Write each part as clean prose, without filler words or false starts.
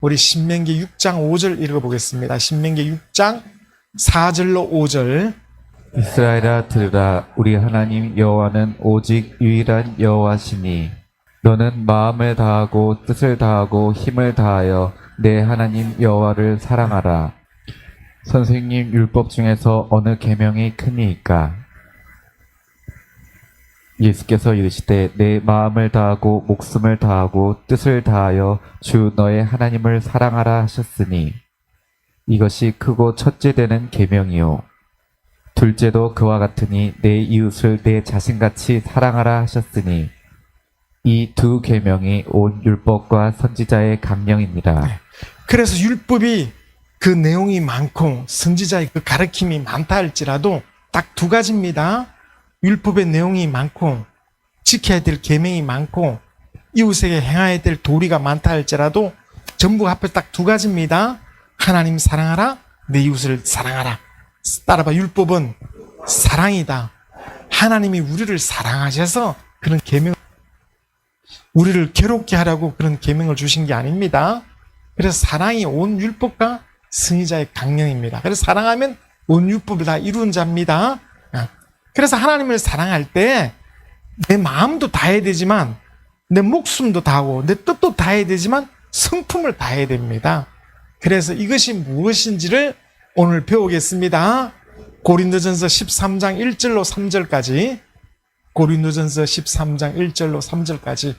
우리 신명기 6장 5절 읽어보겠습니다. 신명기 6장 4절로 5절. 이스라엘아 들으라. 우리 하나님 여호와는 오직 유일한 여호와시니 너는 마음을 다하고 뜻을 다하고 힘을 다하여 내 하나님 여호와를 사랑하라. 선생님 율법 중에서 어느 계명이 크니이까? 예수께서 이르시되 내 마음을 다하고 목숨을 다하고 뜻을 다하여 주 너의 하나님을 사랑하라 하셨으니 이것이 크고 첫째 되는 계명이요 둘째도 그와 같으니 내 이웃을 내 자신같이 사랑하라 하셨으니 이 두 계명이 온 율법과 선지자의 강령입니다. 그래서 율법이 그 내용이 많고 선지자의 그 가르침이 많다 할지라도 딱 두 가지입니다. 율법의 내용이 많고 지켜야 될 계명이 많고 이웃에게 행해야 될 도리가 많다 할지라도 전부 합해 딱 두 가지입니다. 하나님 사랑하라, 내 이웃을 사랑하라. 따라봐, 율법은 사랑이다. 하나님이 우리를 사랑하셔서 그런 계명, 우리를 괴롭게 하라고 그런 계명을 주신 게 아닙니다. 그래서 사랑이 온 율법과 선지자의 강령입니다. 그래서 사랑하면 온 율법을 다 이룬 자입니다. 그래서 하나님을 사랑할 때 내 마음도 다해야 되지만 내 목숨도 다하고 내 뜻도 다해야 되지만 성품을 다해야 됩니다. 그래서 이것이 무엇인지를 오늘 배우겠습니다. 고린도전서 13장 1절로 3절까지. 고린도전서 13장 1절로 3절까지.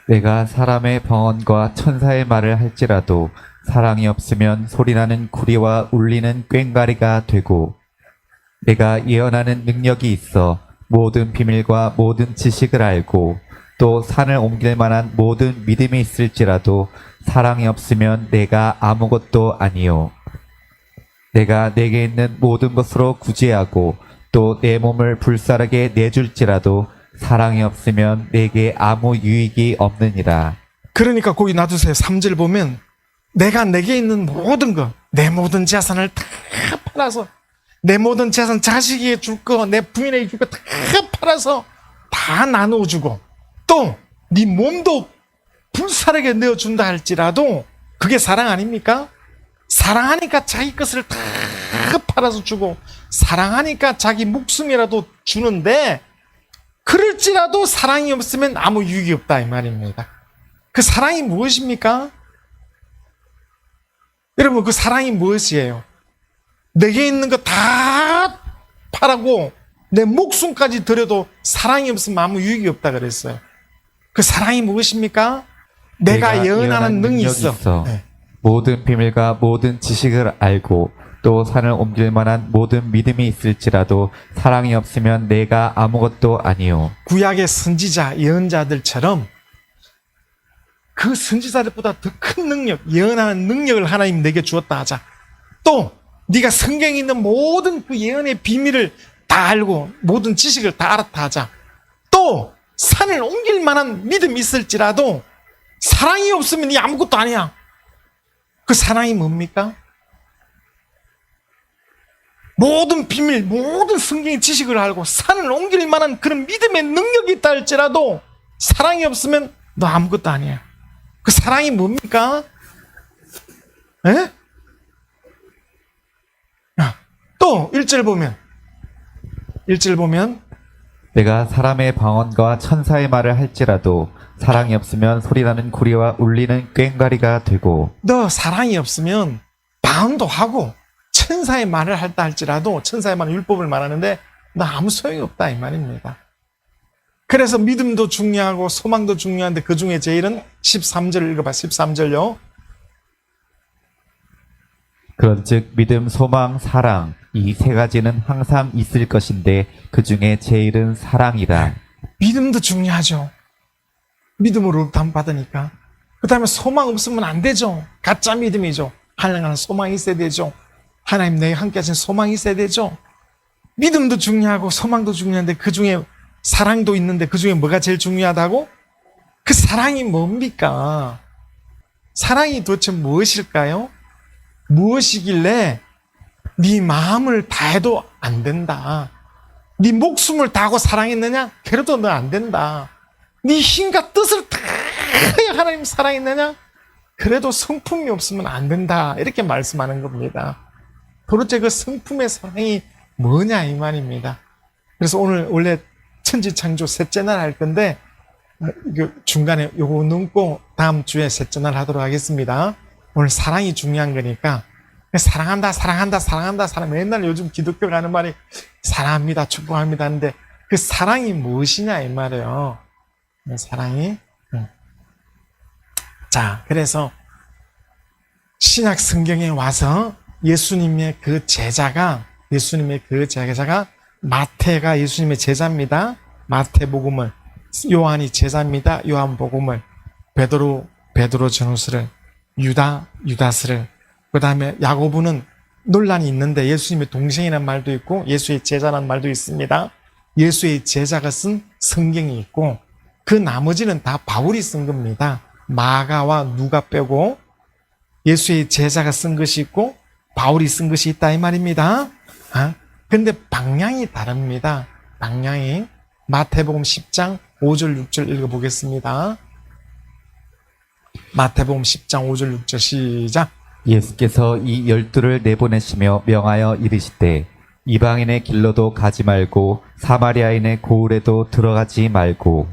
내가 사람의 방언과 천사의 말을 할지라도 사랑이 없으면 소리나는 구리와 울리는 꽹과리가 되고 내가 예언하는 능력이 있어 모든 비밀과 모든 지식을 알고 또 산을 옮길 만한 모든 믿음이 있을지라도 사랑이 없으면 내가 아무것도 아니요 내가 내게 있는 모든 것으로 구제하고 또 내 몸을 불사르게 내줄지라도 사랑이 없으면 내게 아무 유익이 없느니라. 그러니까 거기 놔두세요. 3절 보면 내가 내게 있는 모든 것, 내 모든 재산을 다 팔아서 내 모든 재산 자식에게 줄 거, 내 부인에게 줄 거 다 팔아서 다 나누어주고 또 네 몸도 불사르게 내어준다 할지라도 그게 사랑 아닙니까? 사랑하니까 자기 것을 다 팔아서 주고 사랑하니까 자기 목숨이라도 주는데 그럴지라도 사랑이 없으면 아무 유익이 없다 이 말입니다. 그 사랑이 무엇입니까? 여러분, 그 사랑이 무엇이에요? 내게 있는 거 다 팔아고 내 목숨까지 들여도 사랑이 없으면 아무 유익이 없다 그랬어요. 그 사랑이 무엇입니까? 내가 예언하는 능력이 있어. 네. 모든 비밀과 모든 지식을 알고 또 산을 옮길 만한 모든 믿음이 있을지라도 사랑이 없으면 내가 아무것도 아니요. 구약의 선지자, 예언자들처럼 그 선지자들보다 더 큰 능력, 예언하는 능력을 하나님 내게 주었다 하자. 또 네가 성경에 있는 모든 그 예언의 비밀을 다 알고 모든 지식을 다 알았다 하자. 또 산을 옮길 만한 믿음이 있을지라도 사랑이 없으면 네 아무것도 아니야. 그 사랑이 뭡니까? 모든 비밀, 모든 성경의 지식을 알고 산을 옮길 만한 그런 믿음의 능력이 있다 할지라도 사랑이 없으면 너 아무것도 아니야. 그 사랑이 뭡니까? 에? 또 1절 보면 내가 사람의 방언과 천사의 말을 할지라도 사랑이 없으면 소리나는 구리와 울리는 꽹과리가 되고 너 사랑이 없으면 방언도 하고 천사의 말을 할다 할지라도 천사의 말은 율법을 말하는데 너 아무 소용이 없다 이 말입니다. 그래서 믿음도 중요하고 소망도 중요한데 그 중에 제일은 13절 읽어봐. 13절요. 그런즉 믿음, 소망, 사랑 이 세 가지는 항상 있을 것인데 그 중에 제일은 사랑이라. 믿음도 중요하죠. 믿음으로 담받으니까. 그 다음에 소망 없으면 안 되죠. 가짜 믿음이죠. 하나님 소망이 있어야 되죠. 하나님 내가 함께 하신 소망이 있어야 되죠. 믿음도 중요하고 소망도 중요한데 그 중에 사랑도 있는데 그 중에 뭐가 제일 중요하다고? 그 사랑이 뭡니까? 사랑이 도대체 무엇일까요? 무엇이길래 네 마음을 다해도 안 된다. 네 목숨을 다하고 사랑했느냐? 그래도 너 안 된다. 네 힘과 뜻을 다해 하나님 사랑했느냐? 그래도 성품이 없으면 안 된다. 이렇게 말씀하는 겁니다. 도대체 그 성품의 사랑이 뭐냐 이 말입니다. 그래서 오늘 원래 천지창조 셋째 날 할 건데 중간에 요거 넘고 다음 주에 셋째 날 하도록 하겠습니다. 오늘 사랑이 중요한 거니까 사랑한다 사랑한다 사랑한다 사랑 맨날 요즘 기독교가 하는 말이 사랑합니다 축복합니다 하는데 그 사랑이 무엇이냐 이 말이에요. 사랑이 자 그래서 신약 성경에 와서 예수님의 그 제자가 마태가 예수님의 제자입니다. 마태복음을 요한이 제자입니다. 요한복음을 베드로 전후서를 유다스를 그 다음에 야고보는 논란이 있는데 예수님의 동생이라는 말도 있고 예수의 제자라는 말도 있습니다. 예수의 제자가 쓴 성경이 있고 그 나머지는 다 바울이 쓴 겁니다. 마가와 누가 빼고 예수의 제자가 쓴 것이 있고 바울이 쓴 것이 있다 이 말입니다. 근데 방향이 다릅니다. 방향이 마태복음 10장 5절 6절 읽어보겠습니다. 마태복음 10장 5절 6절 시작. 예수께서 이 12를 내보내시며 명하여 이르시되 이방인의 길로도 가지 말고 사마리아인의 고을에도 들어가지 말고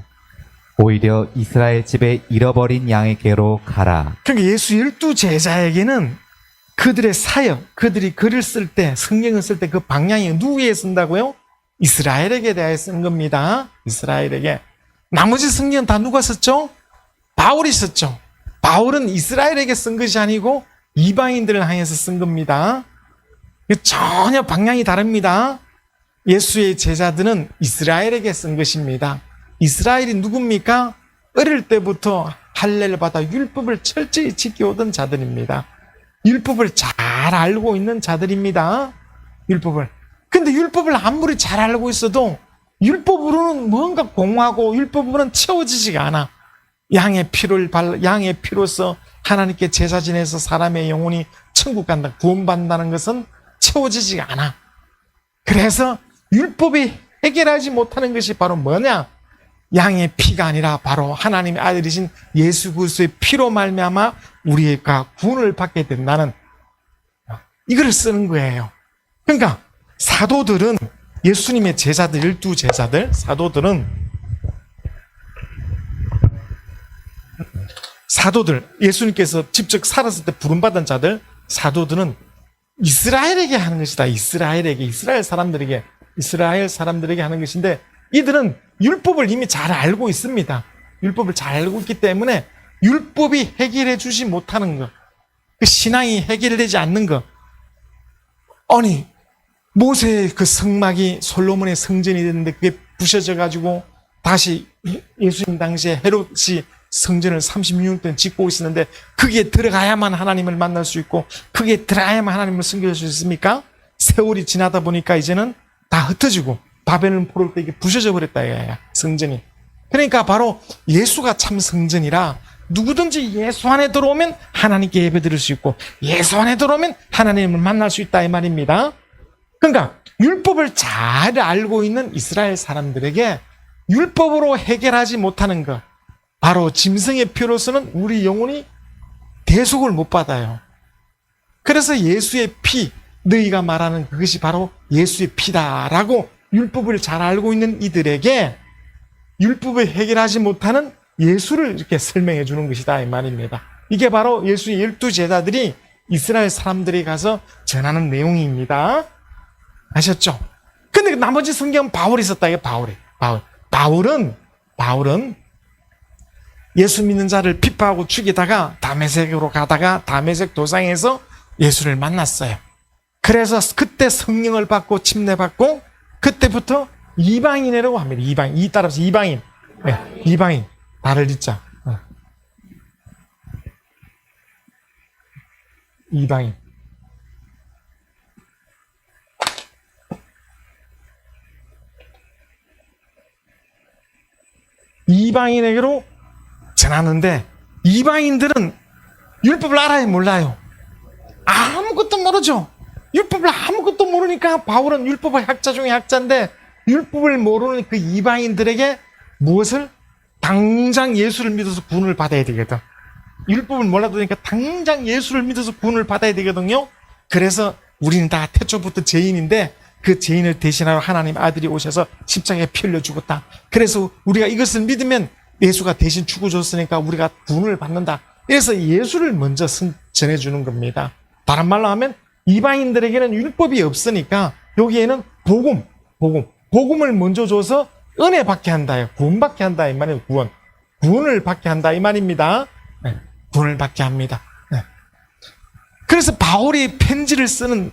오히려 이스라엘 집에 잃어버린 양에게로 가라. 그러니까 예수 12제자에게는 그들의 사역, 그들이 글을 쓸 때, 성경을 쓸 때 그 방향이 누구에게 쓴다고요? 이스라엘에게 대하여 쓴 겁니다. 이스라엘에게. 나머지 성경은 다 누가 썼죠? 바울이 썼죠. 바울은 이스라엘에게 쓴 것이 아니고 이방인들을 향해서 쓴 겁니다. 전혀 방향이 다릅니다. 예수의 제자들은 이스라엘에게 쓴 것입니다. 이스라엘이 누굽니까? 어릴 때부터 할례를 받아 율법을 철저히 지켜오던 자들입니다. 율법을 잘 알고 있는 자들입니다. 율법을. 근데 율법을 아무리 잘 알고 있어도 율법으로는 뭔가 공하고 율법으로는 채워지지가 않아. 양의 피로서 하나님께 제사 지내서 사람의 영혼이 천국 간다, 구원받는다는 것은 채워지지가 않아. 그래서 율법이 해결하지 못하는 것이 바로 뭐냐? 양의 피가 아니라 바로 하나님의 아들이신 예수 그리스도의 피로 말미암아 우리가 구원을 받게 된다는 이걸 쓰는 거예요. 그러니까 사도들은 예수님의 제자들 12제자들 사도들 예수님께서 직접 살았을 때 부름받은 자들 사도들은 이스라엘에게 하는 것이다. 이스라엘 사람들에게 하는 것인데 이들은 율법을 이미 잘 알고 있습니다. 율법을 잘 알고 있기 때문에 율법이 해결해 주지 못하는 것, 그 신앙이 해결되지 않는 것. 아니 모세의 그 성막이 솔로몬의 성전이 됐는데 그게 부셔져 가지고 다시 예수님 당시에 헤롯이 성전을 36년 동안 짓고 있었는데 그게 들어가야만 하나님을 만날 수 있고 그게 들어가야만 하나님을 섬길 수 있습니까? 세월이 지나다 보니까 이제는 다 흩어지고 바벨론 포로 때 이게 부셔져 버렸다 이거야, 성전이. 그러니까 바로 예수가 참 성전이라 누구든지 예수 안에 들어오면 하나님께 예배드릴 수 있고 예수 안에 들어오면 하나님을 만날 수 있다 이 말입니다. 그러니까 율법을 잘 알고 있는 이스라엘 사람들에게 율법으로 해결하지 못하는 것, 바로 짐승의 피로서는 우리 영혼이 대속을 못 받아요. 그래서 예수의 피, 너희가 말하는 그것이 바로 예수의 피다라고 율법을 잘 알고 있는 이들에게 율법을 해결하지 못하는 예수를 이렇게 설명해 주는 것이다 이 말입니다. 이게 바로 예수의 12제자들이 이스라엘 사람들이 가서 전하는 내용입니다. 아셨죠? 근데 나머지 성경은 바울이 썼다 이게 바울은 예수 믿는 자를 핍박하고 죽이다가 다메섹으로 가다가 다메섹 도상에서 예수를 만났어요. 그래서 그때 성령을 받고 침례받고 그때부터 이방인이라고 합니다. 이방인. 따라서 이방인. 네, 이방인. 나를 잊자. 이방인. 이방인에게로 전하는데 이방인들은 율법을 알아요, 몰라요? 아무것도 모르죠. 율법을 아무것도 모르니까 바울은 율법의 학자 중에 학자인데 율법을 모르는 그 이방인들에게 무엇을? 당장 예수를 믿어서 구원을 받아야 되거든. 율법을 몰라도 되니까 당장 예수를 믿어서 구원을 받아야 되거든요. 그래서 우리는 다 태초부터 죄인인데 그 죄인을 대신하러 하나님 아들이 오셔서 십자가에 피 흘려 죽었다. 그래서 우리가 이것을 믿으면 예수가 대신 죽어줬으니까 우리가 구원을 받는다. 그래서 예수를 먼저 전해주는 겁니다. 다른 말로 하면 이방인들에게는 율법이 없으니까 여기에는 복음을 먼저 줘서 은혜 받게 한다. 구원받게 한다. 이 말이에요. 구원을 받게 한다. 이 말입니다. 네, 구원을 받게 합니다. 네. 그래서 바울이 편지를 쓰는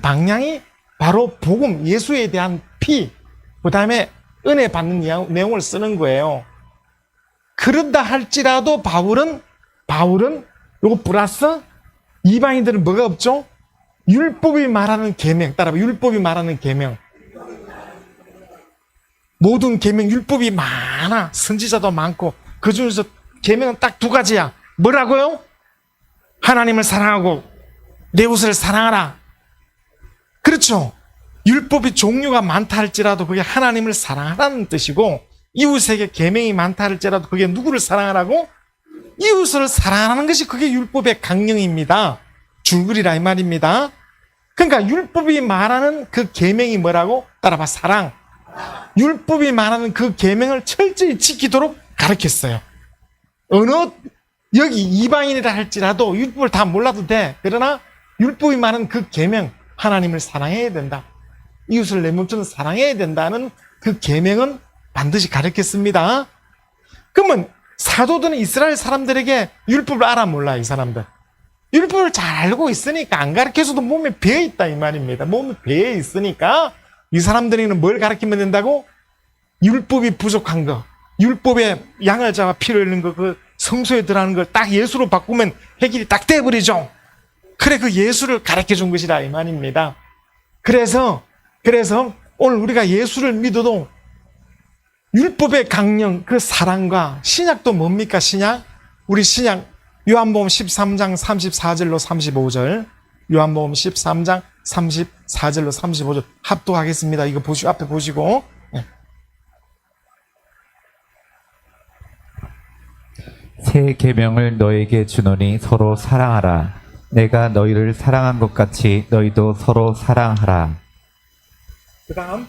방향이 바로 복음, 예수에 대한 피, 그 다음에 은혜 받는 내용을 쓰는 거예요. 그런다 할지라도 바울은 요거 플러스 이방인들은 뭐가 없죠? 율법이 말하는 계명, 따라봐. 율법이 말하는 계명. 모든 계명 율법이 많아. 선지자도 많고 그 중에서 계명은 딱 두 가지야. 뭐라고요? 하나님을 사랑하고 내 이웃을 사랑하라. 그렇죠. 율법이 종류가 많다 할지라도 그게 하나님을 사랑하라는 뜻이고, 이웃에게 계명이 많다 할지라도 그게 누구를 사랑하라고? 이웃을 사랑하는 것이 그게 율법의 강령입니다. 줄거리라 이 말입니다. 그러니까 율법이 말하는 그 계명이 뭐라고? 따라봐. 사랑. 율법이 말하는 그 계명을 철저히 지키도록 가르쳤어요. 여기 이방인이라 할지라도 율법을 다 몰라도 돼. 그러나 율법이 말하는 그 계명, 하나님을 사랑해야 된다. 이웃을 내 몸처럼 사랑해야 된다는 그 계명은 반드시 가르쳤습니다. 그러면 사도들은 이스라엘 사람들에게 율법을 알아 몰라. 이 사람들 율법을 잘 알고 있으니까 안 가르쳐서도 몸에 배어 있다 이 말입니다. 몸에 배어 있으니까 이 사람들에게는 뭘 가르치면 된다고? 율법이 부족한 거, 율법에 양을 잡아 피를 흘리는 거, 그 성소에 들어가는 걸 딱 예수로 바꾸면 해결이 딱 돼버리죠. 그래, 그 예수를 가르쳐 준 것이다 이 말입니다. 그래서 오늘 우리가 예수를 믿어도 율법의 강령, 그 사랑과 신약도 뭡니까? 신약? 우리 신약 요한복음 13장 34절로 35절, 요한복음 13장 34절로 35절 합독하겠습니다. 이거 보시고 앞에 보시고. 네. 새 계명을 너에게 주노니 서로 사랑하라. 내가 너희를 사랑한 것 같이 너희도 서로 사랑하라. 그 다음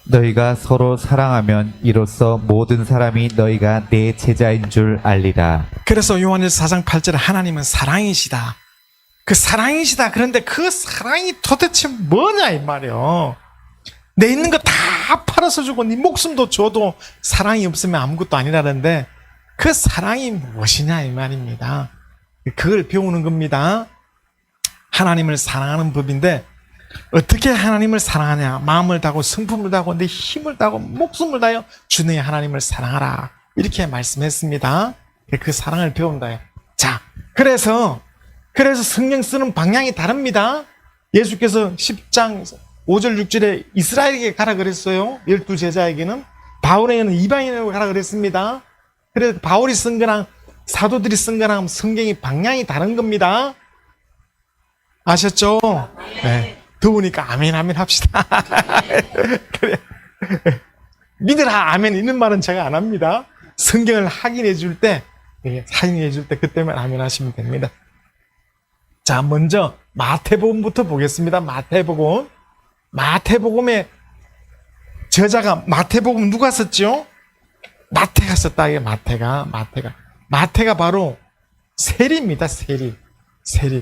너희가 서로 사랑하면 이로써 모든 사람이 너희가 내 제자인 줄 알리라. 그래서 요한일서 4장 8절에 하나님은 사랑이시다. 그 사랑이시다. 그런데 그 사랑이 도대체 뭐냐 이 말이에요. 내 있는 거 다 팔아서 주고 네 목숨도 줘도 사랑이 없으면 아무것도 아니라는데 그 사랑이 무엇이냐 이 말입니다. 그걸 배우는 겁니다. 하나님을 사랑하는 법인데 어떻게 하나님을 사랑하냐? 마음을 다하고 성품을 다하고 내 힘을 다하고 목숨을 다하여 주님의 하나님을 사랑하라. 이렇게 말씀했습니다. 그 사랑을 배운다요. 자, 그래서 성경 쓰는 방향이 다릅니다. 예수께서 10장 5절 6절에 이스라엘에게 가라 그랬어요. 12제자에게는. 바울에게는 이방인에게 가라 그랬습니다. 그래서 바울이 쓴 거랑 사도들이 쓴 거랑 성경이 방향이 다른 겁니다. 아셨죠? 네. 더우니까 아멘 아멘 합시다. 그래. 믿으라 아멘 있는 말은 제가 안 합니다. 성경을 확인해 줄 때 그때만 아멘 하시면 됩니다. 자, 먼저 마태복음부터 보겠습니다. 마태복음의 저자가 마태복음 누가 썼죠? 마태가 썼다. 이게 마태가 바로 세리입니다. 세리.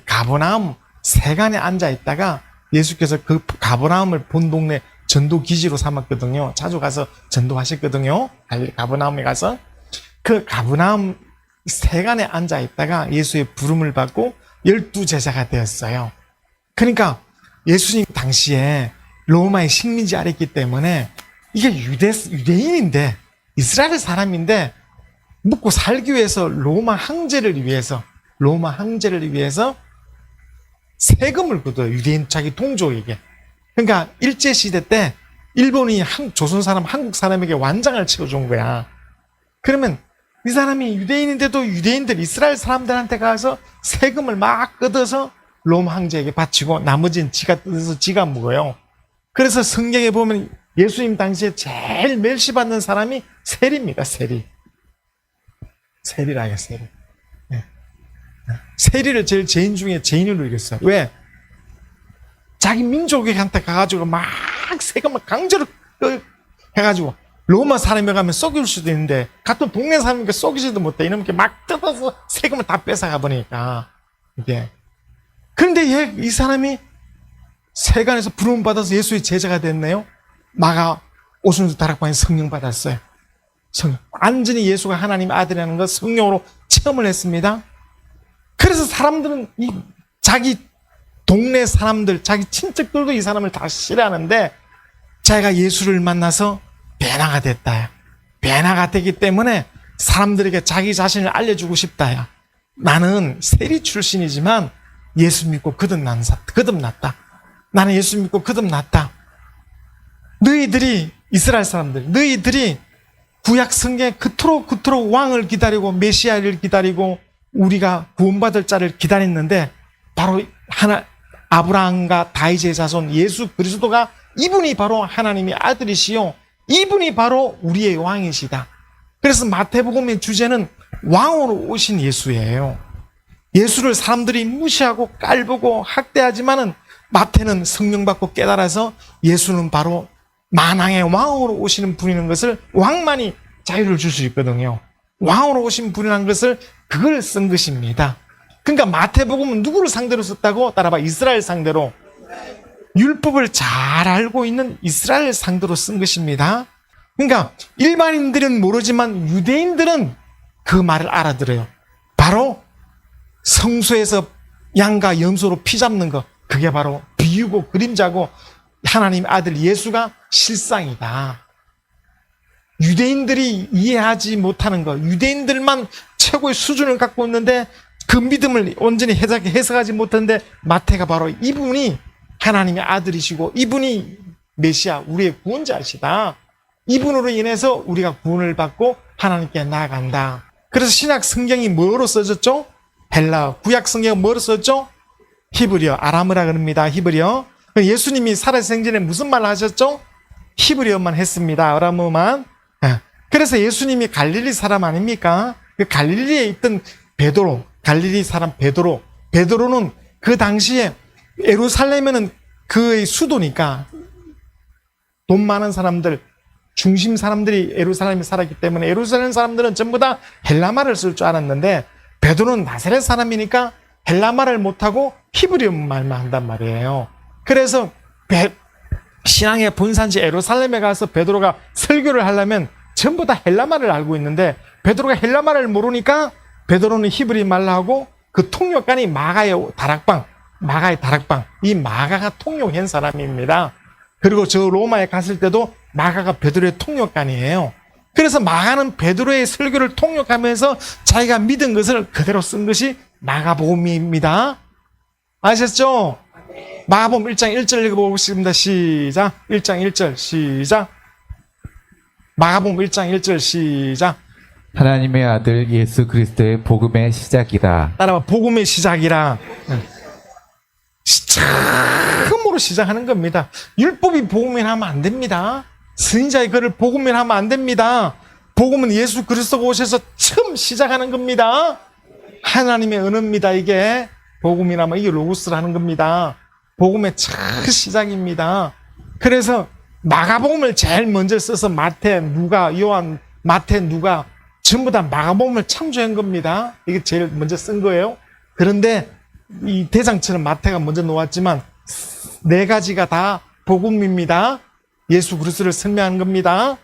가버나움 세간에 앉아 있다가 예수께서 그 가버나움을 본 동네 전도 기지로 삼았거든요. 자주 가서 전도하셨거든요. 가버나움에 가서 그 가버나움 세간에 앉아 있다가 예수의 부름을 받고 12제자가 되었어요. 그러니까 예수님 당시에 로마의 식민지 아래였기 때문에 이게 유대인인데 이스라엘 사람인데 먹고 살기 위해서 로마 황제를 위해서 세금을 걷어요. 유대인 자기 동족에게. 그러니까 일제시대 때 일본이 조선 사람, 한국 사람에게 완장을 채워준 거야. 그러면 이 사람이 유대인인데도 유대인들, 이스라엘 사람들한테 가서 세금을 막 걷어서 로마 황제에게 바치고 나머지는 지가 뜯어서 지가 먹어요. 그래서 성경에 보면 예수님 당시에 제일 멸시받는 사람이 세리입니다. 세리라 해요, 세리. 세리를 제일 죄인 중에 죄인으로 이겼어요. 왜? 자기 민족한테 가가지고 막 세금을 강제로 해가지고 로마 사람이 가면 쏘길 수도 있는데 같은 동네 사람이니까 쏘기지도 못해. 이놈께 막 뜯어서 세금을 다 뺏어가 보니까 이게. 그런데 이 사람이 세간에서 부름 받아서 예수의 제자가 됐네요. 마가 오순절 다락방에 성령 받았어요. 성령. 완전히 예수가 하나님의 아들이라는 걸 성령으로 체험을 했습니다. 그래서 사람들은 자기 동네 사람들, 자기 친척들도 이 사람을 다 싫어하는데 자기가 예수를 만나서 변화가 됐다. 변화가 되기 때문에 사람들에게 자기 자신을 알려주고 싶다. 나는 세리 출신이지만 예수 믿고 거듭났다. 나는 예수 믿고 거듭났다. 너희들이 이스라엘 사람들, 너희들이 구약 성경에 그토록 왕을 기다리고 메시아를 기다리고 우리가 구원받을 자를 기다렸는데 바로 아브라함과 다윗의 자손 예수 그리스도가 이분이 바로 하나님의 아들이시요 이분이 바로 우리의 왕이시다. 그래서 마태복음의 주제는 왕으로 오신 예수예요. 예수를 사람들이 무시하고 깔보고 학대하지만은 마태는 성령 받고 깨달아서 예수는 바로 만왕의 왕으로 오시는 분이라는 것을 왕만이 자유를 줄 수 있거든요. 왕으로 오신 분이라는 것을 그걸 쓴 것입니다. 그러니까 마태복음은 누구를 상대로 썼다고? 따라봐. 이스라엘 상대로. 율법을 잘 알고 있는 이스라엘 상대로 쓴 것입니다. 그러니까 일반인들은 모르지만 유대인들은 그 말을 알아들어요. 바로 성소에서 양과 염소로 피 잡는 것, 그게 바로 비유고 그림자고 하나님의 아들 예수가 실상이다. 유대인들이 이해하지 못하는 것, 유대인들만 최고의 수준을 갖고 있는데 그 믿음을 온전히 해석하지 못하는데 마태가 바로 이분이 하나님의 아들이시고 이분이 메시아, 우리의 구원자시다. 이분으로 인해서 우리가 구원을 받고 하나님께 나아간다. 그래서 신약 성경이 뭐로 써졌죠? 헬라어. 구약 성경은 뭐로 썼죠? 히브리어, 아람어라 그럽니다. 히브리어. 예수님이 살아생전에 무슨 말을 하셨죠? 히브리어만 했습니다. 아람어만. 그래서 예수님이 갈릴리 사람 아닙니까? 그 갈릴리에 있던 베드로, 갈릴리 사람 베드로는 그 당시에 예루살렘에는 그의 수도니까 돈 많은 사람들, 중심 사람들이 예루살렘에 살았기 때문에 예루살렘 사람들은 전부 다 헬라말을 쓸 줄 알았는데 베드로는 나사렛 사람이니까 헬라말을 못하고 히브리어 말만 한단 말이에요. 그래서 신앙의 본산지 예루살렘에 가서 베드로가 설교를 하려면 전부 다 헬라말을 알고 있는데 베드로가 헬라말을 모르니까 베드로는 히브리 말로 하고 그 통역관이 마가의 다락방, 이 마가가 통역한 사람입니다. 그리고 저 로마에 갔을 때도 마가가 베드로의 통역관이에요. 그래서 마가는 베드로의 설교를 통역하면서 자기가 믿은 것을 그대로 쓴 것이 마가복음입니다. 아셨죠? 마가복음 1장 1절 읽어보겠습니다. 시작. 1장 1절 시작. 마가복음 1장 1절 시작. 하나님의 아들 예수 그리스도의 복음의 시작이라. 따라봐. 복음의 시작이라. 처음으로 시작하는 겁니다. 율법이 복음을 하면 안 됩니다. 선지자의 글을 복음을 하면 안 됩니다. 복음은 예수 그리스도가 오셔서 처음 시작하는 겁니다. 하나님의 언어입니다. 이게 복음이라면 이게 로고스라는 겁니다. 복음의 첫 시작입니다. 그래서 마가복음을 제일 먼저 써서 마태, 누가, 요한, 마태, 누가 전부 다 마가복음을 창조한 겁니다. 이게 제일 먼저 쓴 거예요. 그런데 이 대장처럼 마태가 먼저 놓았지만 네 가지가 다 복음입니다. 예수 그리스도를 설명하는 겁니다.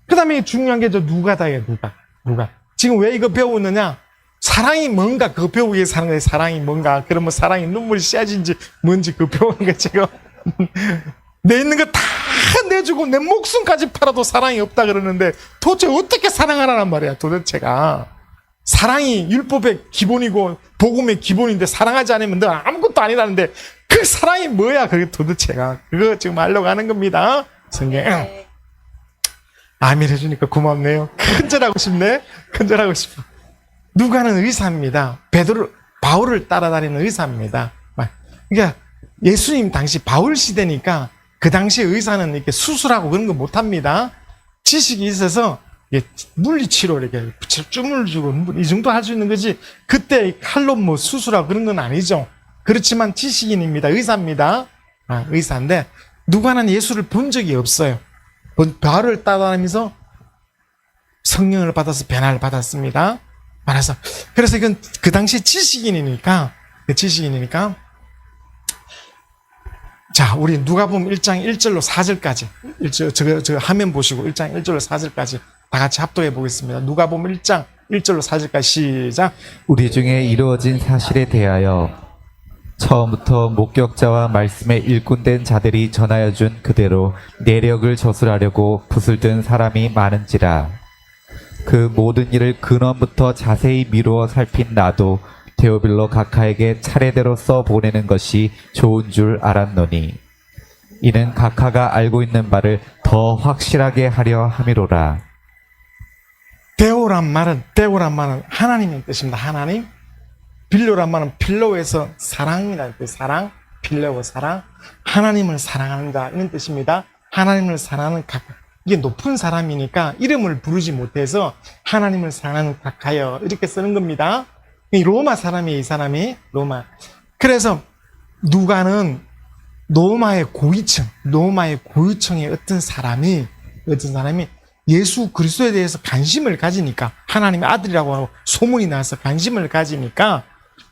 그 다음에 중요한 게 저 누가다예요. 누가. 지금 왜 이거 배우느냐? 사랑이 뭔가 그거 배우기 위해서 하는 거예요. 사랑이 뭔가. 그러면 사랑이 눈물이 쎄진지 뭔지 그거 배우는 거 지금. 내 있는 거 다 내주고 내 목숨까지 팔아도 사랑이 없다 그러는데 도대체 어떻게 사랑하라는 말이야 도대체가. 사랑이 율법의 기본이고 복음의 기본인데 사랑하지 않으면 너 아무것도 아니라는데 그 사랑이 뭐야 그게 도대체가. 그거 지금 알려고 하는 겁니다. 성경. 아멘 해주니까 고맙네요. 큰절하고 싶네. 큰절하고 싶어. 누가는 의사입니다. 바울을 따라다니는 의사입니다. 그러니까 예수님 당시 바울 시대니까 그 당시 의사는 이렇게 수술하고 그런 거 못합니다. 지식이 있어서 물리치료 이렇게 쭈물 주고 이 정도 할 수 있는 거지. 그때 칼로 뭐 수술하고 그런 건 아니죠. 그렇지만 지식인입니다. 의사입니다. 의사인데 누가는 예수를 본 적이 없어요. 별을 따라다니면서 성령을 받아서 변화를 받았습니다. 그래서 이건 그 당시 지식인이니까. 자, 우리 누가복음 1장 1절로 4절까지. 저 화면 보시고 1장 1절로 4절까지 다 같이 합독해 보겠습니다. 누가복음 1장 1절로 4절까지 시작. 우리 중에 이루어진 사실에 대하여 처음부터 목격자와 말씀에 일꾼된 자들이 전하여 준 그대로 내력을 저술하려고 붓을 든 사람이 많은지라. 그 모든 일을 근원부터 자세히 미루어 살핀 나도 데오빌로 각하에게 차례대로 써보내는 것이 좋은 줄 알았노니 이는 각하가 알고 있는 바를 더 확실하게 하려 함이로라. 데오란 말은 하나님의 뜻입니다. 하나님. 빌로란 말은 필로에서 사랑이라는 뜻. 사랑, 필로, 사랑. 하나님을 사랑한다 이런 뜻입니다. 하나님을 사랑하는 각하. 이게 높은 사람이니까 이름을 부르지 못해서 하나님을 사랑하는 각하여 이렇게 쓰는 겁니다. 이 로마 사람이에요. 이 사람이 로마. 그래서 누가는 로마의 고위층의 어떤 사람이 예수 그리스도에 대해서 관심을 가지니까, 하나님의 아들이라고 하고 소문이 나서 관심을 가지니까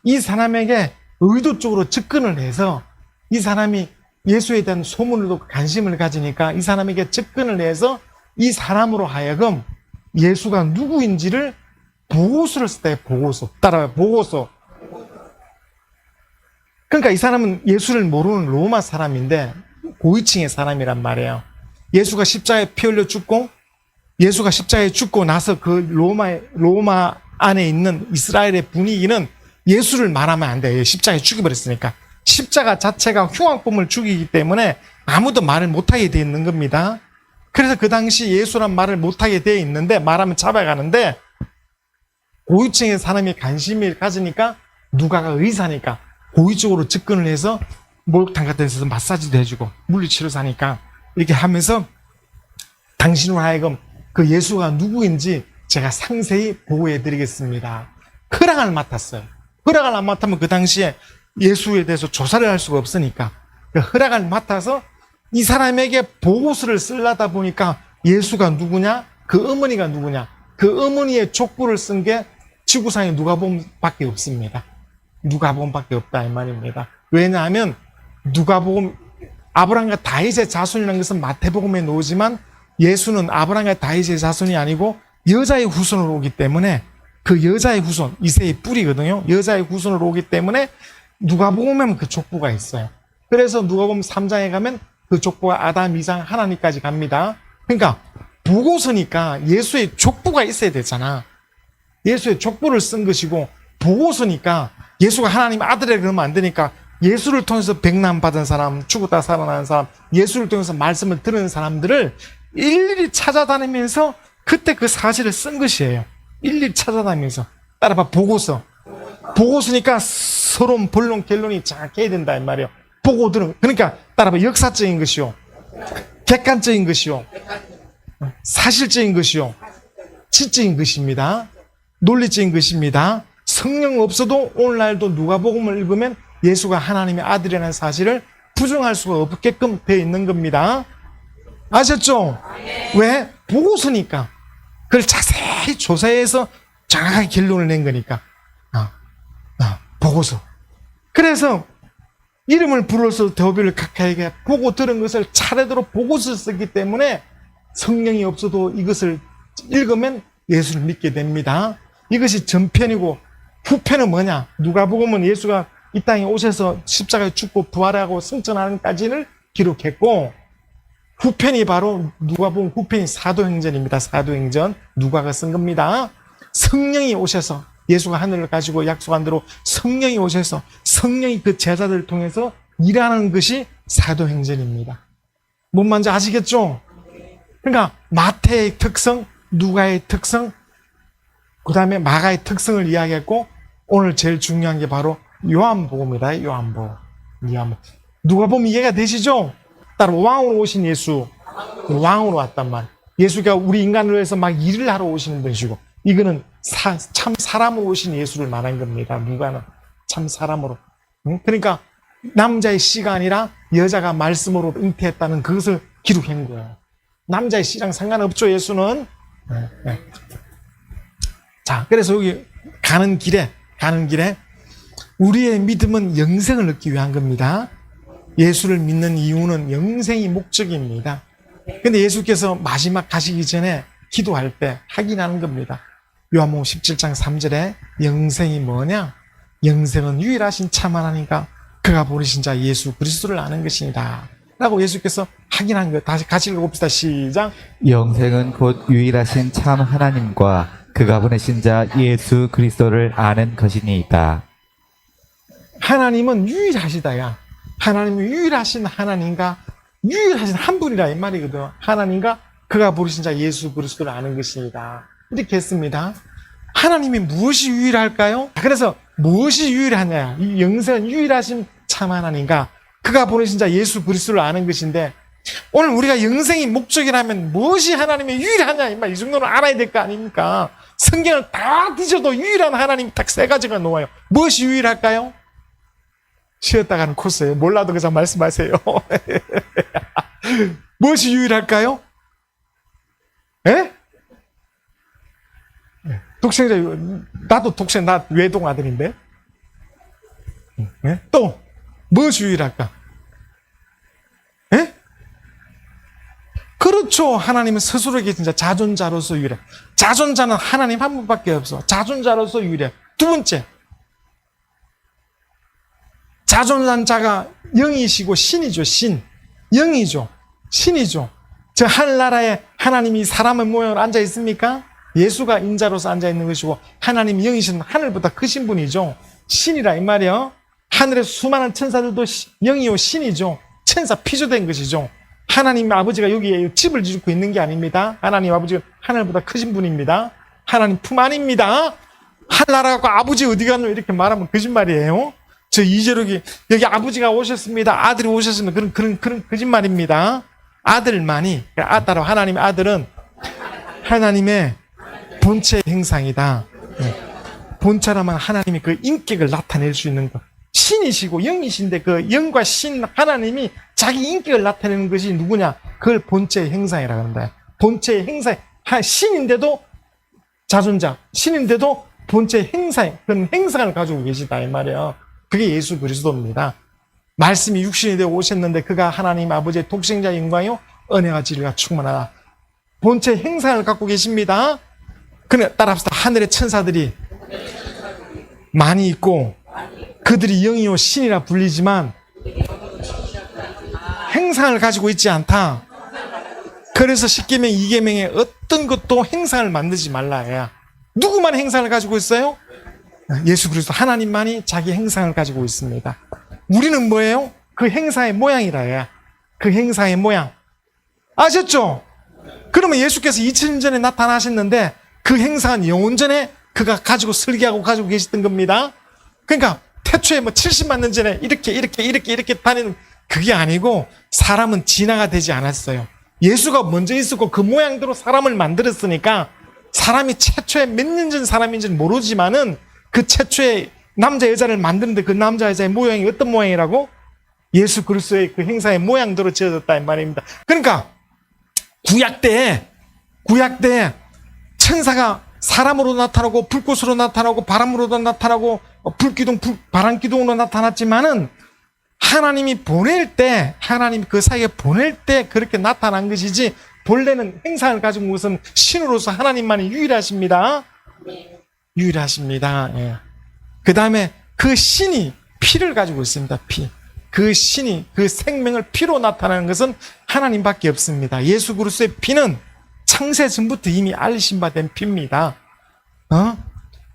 이 사람에게 의도적으로 접근을 해서, 이 사람이 예수에 대한 소문으로 관심을 가지니까 이 사람에게 접근을 해서 이 사람으로 하여금 예수가 누구인지를 보고서를 썼다. 보고서. 따라와요. 보고서. 그러니까 이 사람은 예수를 모르는 로마 사람인데 고위층의 사람이란 말이에요. 예수가 십자가에 피 흘려 죽고, 예수가 십자가에 죽고 나서 그 로마 안에 있는 이스라엘의 분위기는 예수를 말하면 안 돼요. 십자가에 죽여버렸으니까. 십자가 자체가 흉악범을 죽이기 때문에 아무도 말을 못하게 되어 있는 겁니다. 그래서 그 당시 예수란 말을 못하게 되어 있는데, 말하면 잡아가는데, 고위층의 사람이 관심을 가지니까, 누가가 의사니까 고위적으로 접근을 해서 목욕탕 같은 데서 마사지도 해주고 물리치료사니까 이렇게 하면서 당신으로 하여금 그 예수가 누구인지 제가 상세히 보고해드리겠습니다. 허락을 맡았어요. 허락을 안 맡으면 그 당시에 예수에 대해서 조사를 할 수가 없으니까 그 허락을 맡아서 이 사람에게 보고서를 쓰려다 보니까 예수가 누구냐, 그 어머니가 누구냐, 그 어머니의 족보를 쓴 게 지구상에 누가복음밖에 없습니다. 누가복음밖에 없다 이 말입니다. 왜냐하면 누가복음, 아브라함과 다윗의 자손이라는 것은 마태복음에 나오지만 예수는 아브라함과 다윗의 자손이 아니고 여자의 후손으로 오기 때문에, 그 여자의 후손, 이세의 뿌리거든요. 여자의 후손으로 오기 때문에 누가복음에는 그 족보가 있어요. 그래서 누가복음 3장에 가면 그 족보가 아담, 이상, 하나님까지 갑니다. 그러니까 보고서니까 예수의 족보가 있어야 되잖아. 예수의 족보를 쓴 것이고, 보고서니까 예수가 하나님 아들이라 그러면 안 되니까 예수를 통해서 백난 받은 사람, 죽었다 살아나는 사람, 예수를 통해서 말씀을 들은 사람들을 일일이 찾아다니면서 그때 그 사실을 쓴 것이에요. 일일이 찾아다니면서. 따라봐, 보고서. 보고서니까 서론, 본론, 결론이 정확해야 된다 이 말이에요. 보고 들은. 그러니까 따라봐, 역사적인 것이요, 객관적인 것이요, 사실적인 것이요, 지적인 것입니다. 논리적인 것입니다. 성령 없어도 오늘날도 누가복음을 읽으면 예수가 하나님의 아들이라는 사실을 부정할 수가 없게끔 되어 있는 겁니다. 아셨죠? 왜? 보고서니까. 그걸 자세히 조사해서 정확하게 결론을 낸 거니까. 보고서. 그래서 이름을 불러서 데오빌로 각하에게 보고 들은 것을 차례대로 보고서 썼기 때문에 성령이 없어도 이것을 읽으면 예수를 믿게 됩니다. 이것이 전편이고, 후편은 뭐냐? 누가복음은 예수가 이 땅에 오셔서 십자가에 죽고 부활하고 승천하는까지를 기록했고, 후편이 바로 누가복음 후편이 사도행전입니다. 사도행전. 누가가 쓴 겁니다. 성령이 오셔서, 예수가 하늘을 가지고 약속한 대로 성령이 오셔서 성령이 그 제자들을 통해서 일하는 것이 사도행전입니다. 뭔 말인지 아시겠죠? 그러니까 마태의 특성, 누가의 특성, 그 다음에 마가의 특성을 이야기했고, 오늘 제일 중요한 게 바로 요한복음이다. 요한복음. 누가 보면 이해가 되시죠? 따로 왕으로 오신 예수, 왕으로 왔단 말. 예수가 우리 인간을 위해서 막 일을 하러 오시는 분이시고, 이거는 참 사람으로 오신 예수를 말한 겁니다. 누가는 참 사람으로. 그러니까 남자의 씨가 아니라 여자가 말씀으로 잉태했다는 그것을 기록한 거예요. 남자의 씨랑 상관없죠, 예수는. 네. 자, 그래서 여기 가는 길에 우리의 믿음은 영생을 얻기 위한 겁니다. 예수를 믿는 이유는 영생이 목적입니다. 근데 예수께서 마지막 가시기 전에 기도할 때 확인하는 겁니다. 요한복음 17장 3절에 영생이 뭐냐? 영생은 유일하신 참 하나님과 그가 보내신 자 예수 그리스도를 아는 것이니다 라고 예수께서 확인한 거예요. 다시 같이 읽어봅시다. 시작. 영생은 곧 유일하신 참 하나님과 그가 보내신 자 예수 그리스도를 아는 것이니이다. 하나님은 유일하시다야. 하나님은 유일하신 하나님과 유일하신 한 분이라 이 말이거든. 하나님과 그가 부르신 자 예수 그리스도를 아는 것입니다. 이렇게 했습니다. 하나님이 무엇이 유일할까요? 그래서 무엇이 유일하냐? 이 영생은 유일하신 참 하나님과 그가 보내신 자 예수 그리스도를 아는 것인데, 오늘 우리가 영생이 목적이라면 무엇이 하나님의 유일하냐? 이 정도는 알아야 될 거 아닙니까? 성경을 다 뒤져도 유일한 하나님이 딱 세 가지가 나와요. 무엇이 유일할까요? 쉬었다가는 코스예요. 몰라도 그냥 말씀하세요. 무엇이 유일할까요? 예? 독생자, 나도 나 외동 아들인데. 예? 또 무엇이 유일할까? 예? 그렇죠. 하나님은 스스로에게 진짜 자존자로서 유일해. 자존자는 하나님 한 분밖에 없어. 자존자로서 유일해. 두 번째, 자존한 자가 영이시고 신이죠. 영이죠. 신이죠. 저 하늘나라에 하나님이 사람의 모양으로 앉아 있습니까? 예수가 인자로서 앉아 있는 것이고, 하나님이 영이신 하늘보다 크신 분이죠. 신이라 이 말이요. 하늘의 수많은 천사들도 영이요 신이죠. 천사 피조된 것이죠. 하나님 아버지가 여기에 집을 짓고 있는 게 아닙니다. 하나님 아버지가 하늘보다 크신 분입니다. 하나님 품 안입니다. 하늘나라 갖고 아버지 어디 갔노 이렇게 말하면 거짓말이에요. 저 이재록이 여기 아버지가 오셨습니다. 아들이 오셨습니다. 그런 거짓말입니다. 아들만이, 따로 하나님의 아들은 하나님의 본체 행상이다. 본체라면 하나님이 그 인격을 나타낼 수 있는 것. 신이시고 영이신데 그 영과 신 하나님이 자기 인격을 나타내는 것이 누구냐? 그걸 본체의 행상이라고 합니다. 본체의 행상, 신인데도 자존자, 신인데도 본체의 행상, 그런 행상을 가지고 계시다 이 말이에요. 그게 예수 그리스도입니다. 말씀이 육신이 되어 오셨는데 그가 하나님 아버지의 독생자 영광이요 은혜와 진리가 충만하다. 본체 행상을 갖고 계십니다. 그래 따라합시다. 하늘의 천사들이 많이 있고 그들이 영이요 신이라 불리지만 행상을 가지고 있지 않다. 그래서 10계명 2계명에 어떤 것도 행상을 만들지 말라 해야. 누구만 행상을 가지고 있어요? 예수 그리스도 하나님만이 자기 행상을 가지고 있습니다. 우리는 뭐예요? 그 행사의 모양이라 해야. 그 행사의 모양. 아셨죠? 그러면 예수께서 2000년 전에 나타나셨는데 그 행상은 영원 전에 그가 가지고 설계하고 가지고 계셨던 겁니다. 그러니까 태초에 70만 년 전에 이렇게 다니는 그게 아니고 사람은 진화가 되지 않았어요. 예수가 먼저 있었고 그 모양대로 사람을 만들었으니까 사람이 최초에 몇 년 전 사람인지는 모르지만은 그 최초에 남자 여자를 만드는데 그 남자 여자의 모양이 어떤 모양이라고? 예수 그리스도의 그 행사의 모양대로 지어졌다 이 말입니다. 그러니까 구약 때 천사가 사람으로 나타나고 불꽃으로 나타나고 바람으로도 나타나고 불기둥 바람기둥으로 나타났지만은 하나님이 보낼 때 하나님 그 사이에 보낼 때 그렇게 나타난 것이지 본래는 행상을 가지고 것은 신으로서 하나님만이 유일하십니다. 유일하십니다. 예. 그 다음에 그 신이 피를 가지고 있습니다. 피. 그 신이 그 생명을 피로 나타나는 것은 하나님밖에 없습니다. 예수 그리스도의 피는 창세 전부터 이미 알리신 바 된 피입니다.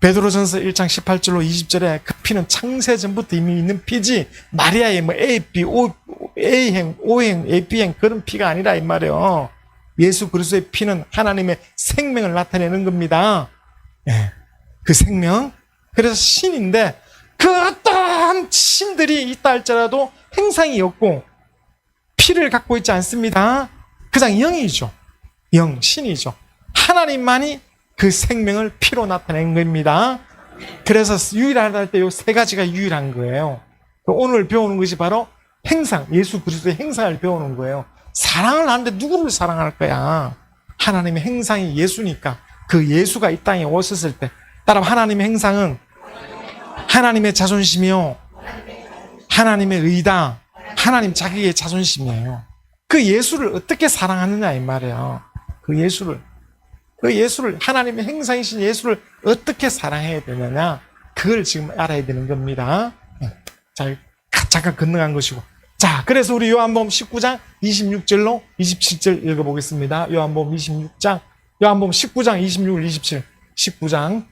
베드로전서 1장 18절로 20절에 그 피는 창세 전부터 이미 있는 피지 마리아의 A, B, A행, O행, AB행 그런 피가 아니라 이 말이에요. 예수 그리스도의 피는 하나님의 생명을 나타내는 겁니다. 예. 그 생명. 그래서 신인데 그 어떠한 신들이 있다 할지라도 행상이 없고 피를 갖고 있지 않습니다. 그냥 영이죠. 영, 신이죠. 하나님만이 그 생명을 피로 나타낸 겁니다. 그래서 유일하다 할 때 이 세 가지가 유일한 거예요. 오늘 배우는 것이 바로 행상, 예수 그리스도의 행상을 배우는 거예요. 사랑을 하는데 누구를 사랑할 거야? 하나님의 행상이 예수니까 그 예수가 이 땅에 오셨을 때 따라 하나님의 행상은 하나님의 자존심이요, 하나님의 의다, 하나님 자기의 자존심이에요. 그 예수를 어떻게 사랑하느냐 이 말이에요. 그 예수를 하나님의 행상이신 예수를 어떻게 사랑해야 되느냐, 그걸 지금 알아야 되는 겁니다. 자, 잠깐 건너간 것이고. 자, 그래서 우리 요한복음 19장 26절로 27절 읽어보겠습니다. 요한복음 19장 26, 27. 19장.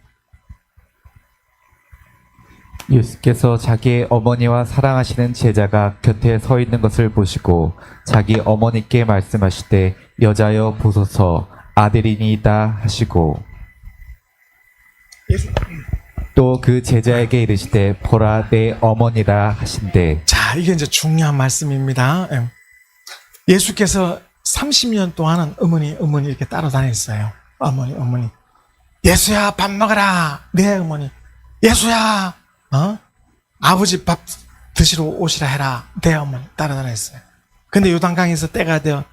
예수께서 자기의 어머니와 사랑하시는 제자가 곁에 서 있는 것을 보시고 자기 어머니께 말씀하시되 여자여 보소서 아들이니이다 하시고 또 그 제자에게 이르시되 보라 내 어머니라 하신대. 자, 이게 이제 중요한 말씀입니다. 예수께서 30년 동안은 어머니 이렇게 따라다녔어요. 어머니. 예수야, 밥 먹어라. 네, 어머니. 예수야, 아버지 밥 드시러 오시라 해라. 네, 어머니. 따라다녔어요. 근데 요단강에서 때가 돼요.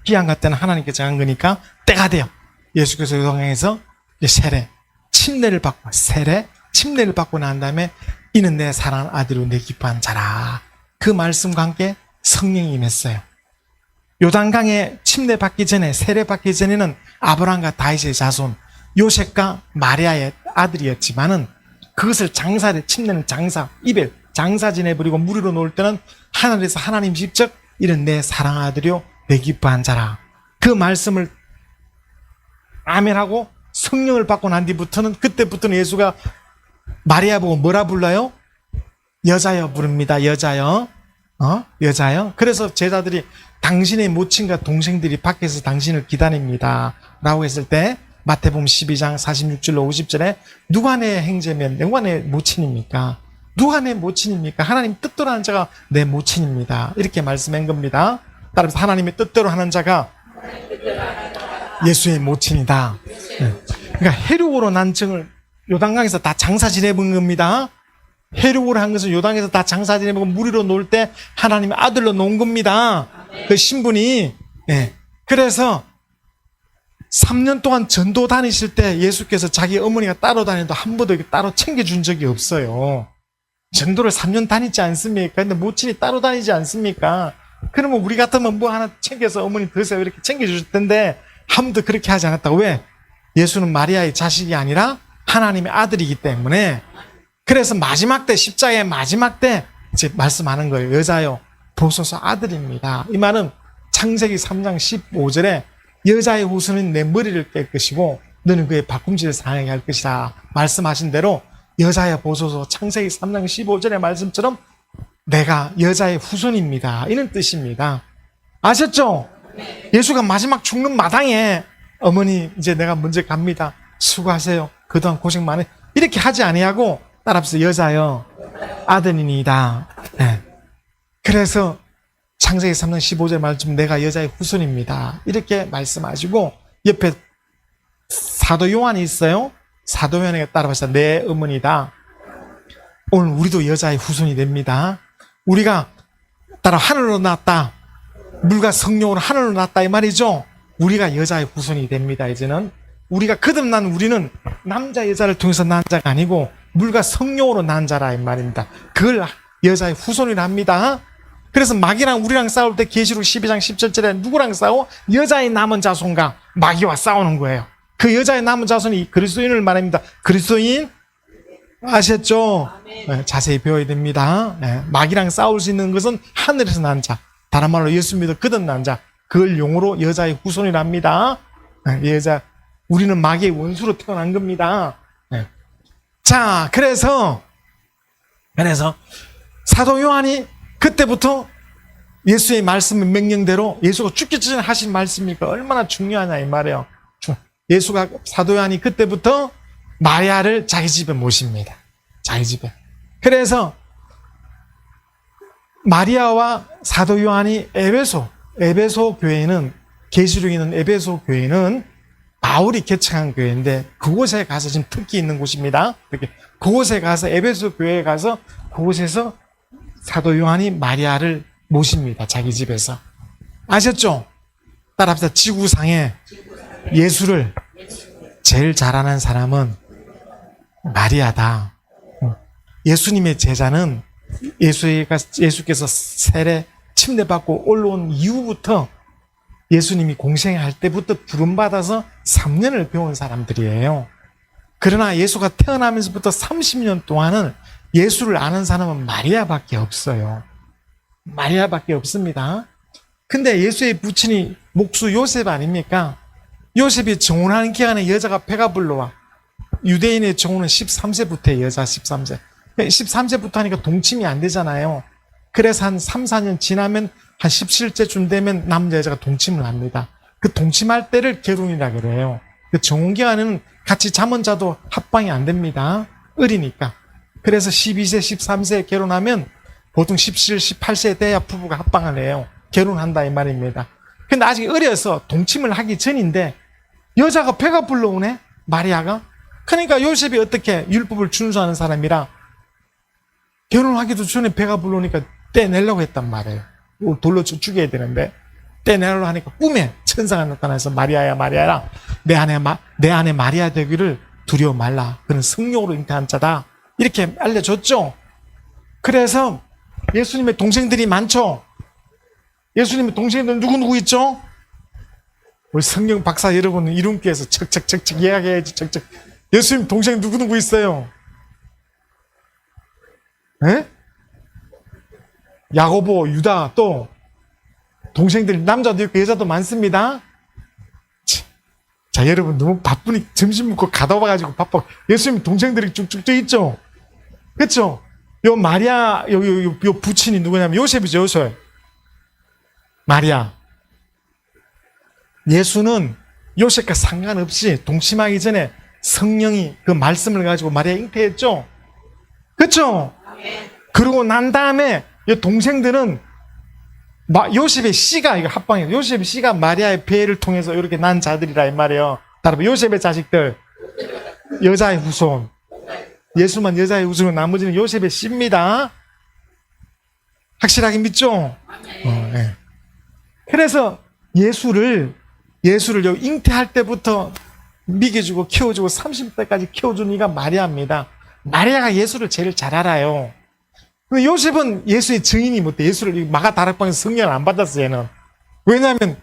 기한가 때는 하나님께 정한 거니까 때가 돼요. 예수께서 요단강에서 세례, 침례를 받고 난 다음에 이는 내 사랑하는 아들로 내 기뻐한 자라. 그 말씀과 함께 성령이 임했어요. 요단강에 침례 받기 전에, 세례 받기 전에는 아브라함과 다윗의 자손 요셉과 마리아의 아들이었지만은 그것을 침례는 이벨 장사 지내버리고 무리로 놓을 때는 하늘에서 하나님 직접 이런 내 사랑하는 아들이요 내 기뻐한 자라. 그 말씀을 아멘하고 성령을 받고 난 뒤부터는, 그때부터는 예수가 마리아 보고 뭐라 불러요? 여자여 부릅니다. 여자여. 그래서 제자들이 당신의 모친과 동생들이 밖에서 당신을 기다립니다 라고 했을 때 마태복음 12장 46절로 50절에 누가 내 형제면 누가 내 모친입니까? 하나님 뜻대로 하는 자가 내 모친입니다. 이렇게 말씀한 겁니다. 따라서 하나님의 뜻대로 하는 자가 예수의 모친이다. 그러니까 해륙으로 난 정을 요단강에서 다 장사 지내본 겁니다. 해륙으로 한 것은 요단에서 다 장사 지내보고 무리로 놓을 때 하나님의 아들로 놓은 겁니다. 그 신분이. 그래서 3년 동안 전도 다니실 때 예수께서 자기 어머니가 따로 다녀도 한 번도 따로 챙겨준 적이 없어요. 전도를 3년 다니지 않습니까? 근데 모친이 따로 다니지 않습니까? 그러면 우리 같으면 뭐 하나 챙겨서 어머니 드세요 이렇게 챙겨주실 텐데 한 번도 그렇게 하지 않았다고. 왜? 예수는 마리아의 자식이 아니라 하나님의 아들이기 때문에. 그래서 마지막 때, 십자가의 마지막 때 이제 말씀하는 거예요. 여자여 보소서 아들입니다. 이 말은 창세기 3장 15절에 여자의 후손은 내 머리를 깰 것이고 너는 그의 발꿈치를 상하게 할 것이다 말씀하신 대로 여자여 보소서 창세기 3장 15절의 말씀처럼 내가 여자의 후손입니다 이런 뜻입니다. 아셨죠? 예수가 마지막 죽는 마당에 어머니 이제 내가 먼저 갑니다. 수고하세요. 그동안 고생 많이 이렇게 하지 아니하고 따라서 여자여 아들이니이다. 그래서 창세기 3장 15절 말씀 내가 여자의 후손입니다 이렇게 말씀하시고 옆에 사도 요한이 있어요. 사도 요한에게 따라서 내 어머니다. 오늘 우리도 여자의 후손이 됩니다. 우리가 따라 하늘로 났다. 물과 성령으로 하늘로 났다 이 말이죠. 우리가 여자의 후손이 됩니다. 이제는 우리가 거듭난 우리는 남자 여자를 통해서 난 자가 아니고 물과 성령으로 난 자라 이 말입니다. 그걸 여자의 후손이라 합니다. 그래서 마귀랑 우리랑 싸울 때 계시록 12장 17절에 누구랑 싸워? 여자의 남은 자손과 마귀와 싸우는 거예요. 그 여자의 남은 자손이 그리스도인을 말합니다. 그리스도인 아셨죠? 자세히 배워야 됩니다. 마귀랑 싸울 수 있는 것은 하늘에서 난 자, 다른 말로 예수 믿어 거듭난 자, 그걸 용어로 여자의 후손이라 합니다. 여자, 우리는 마귀의 원수로 태어난 겁니다. 자, 그래서 사도 요한이 그때부터 예수의 말씀의 명령대로 예수가 죽기 전에 하신 말씀이니까 얼마나 중요하냐 이 말이에요. 예수가 사도 요한이 그때부터 마리아를 자기 집에 모십니다. 자기 집에. 그래서 마리아와 사도 요한이 에베소 교회는 계시록에 있는 에베소 교회는 바울이 개척한 교회인데 그곳에 가서 지금 특기 있는 곳입니다. 이렇게 그곳에 가서 에베소 교회에 가서 그곳에서 사도 요한이 마리아를 모십니다. 자기 집에서. 아셨죠? 따라합시다. 지구상에 예수를 제일 잘하는 사람은 마리아다. 예수님의 제자는 예수께서 세례 침례받고 올라온 이후부터 예수님이 공생할 때부터 부름받아서 3년을 배운 사람들이에요. 그러나 예수가 태어나면서부터 30년 동안은 예수를 아는 사람은 마리아밖에 없어요. 마리아밖에 없습니다. 근데 예수의 부친이 목수 요셉 아닙니까? 요셉이 정혼하는 기간에 여자가 배가 불러와. 유대인의 정혼은 13세부터 여자 13세. 13세부터 하니까 동침이 안 되잖아요. 그래서 한 3, 4년 지나면 한 17세쯤 되면 남자 여자가 동침을 합니다. 그 동침할 때를 결혼이라 그래요. 그 정혼기간에는 같이 잠은 자도 합방이 안 됩니다. 어리니까. 그래서 12세, 13세 결혼하면 보통 17, 18세 돼야 부부가 합방을 해요. 결혼한다 이 말입니다. 근데 아직 어려서 동침을 하기 전인데 여자가 배가 불러오네? 마리아가? 그러니까 요셉이 어떻게 율법을 준수하는 사람이라 결혼하기도 전에 배가 불러오니까 떼내려고 했단 말이에요. 돌로 죽여야 되는데 떼내려고 하니까 꿈에 천사가 나타나서 마리아야 마리아야 내 안에 마리아 되기를 두려워 말라. 그는 성령으로 잉태한 자다. 이렇게 알려줬죠. 그래서 예수님의 동생들이 많죠. 예수님의 동생들 누구 있죠? 우리 성경 박사 여러분은 이름께서 척척척척 이야기해야지. 척척. 예수님 동생 누구 있어요? 에? 야고보, 유다 또 동생들 남자도 있고 여자도 많습니다. 자, 여러분 너무 바쁘니 점심 먹고 가다 와가지고 바빠. 예수님 동생들이 쭉쭉 돼 있죠. 그렇죠? 요 마리아 요 부친이 누구냐면 요셉이죠. 요셉. 마리아. 예수는 요셉과 상관없이 동침하기 전에 성령이 그 말씀을 가지고 마리아 잉태했죠. 그렇죠? 그러고 난 다음에 이 동생들은 요셉의 씨가 이거 합방이에요. 요셉의 씨가 마리아의 배를 통해서 이렇게 난 자들이라 이 말이에요. 따라서 요셉의 자식들 여자의 후손. 예수만 여자의 후손이고 나머지는 요셉의 씨입니다. 확실하게 믿죠? 네. 그래서 예수를 여기 잉태할 때부터 먹여주고 키워주고 30대까지 키워준 이가 마리아입니다. 마리아가 예수를 제일 잘 알아요. 근데 요셉은 예수의 증인이 못돼. 예수를 마가 다락방에서 성령을 안 받았어요, 얘는. 왜냐하면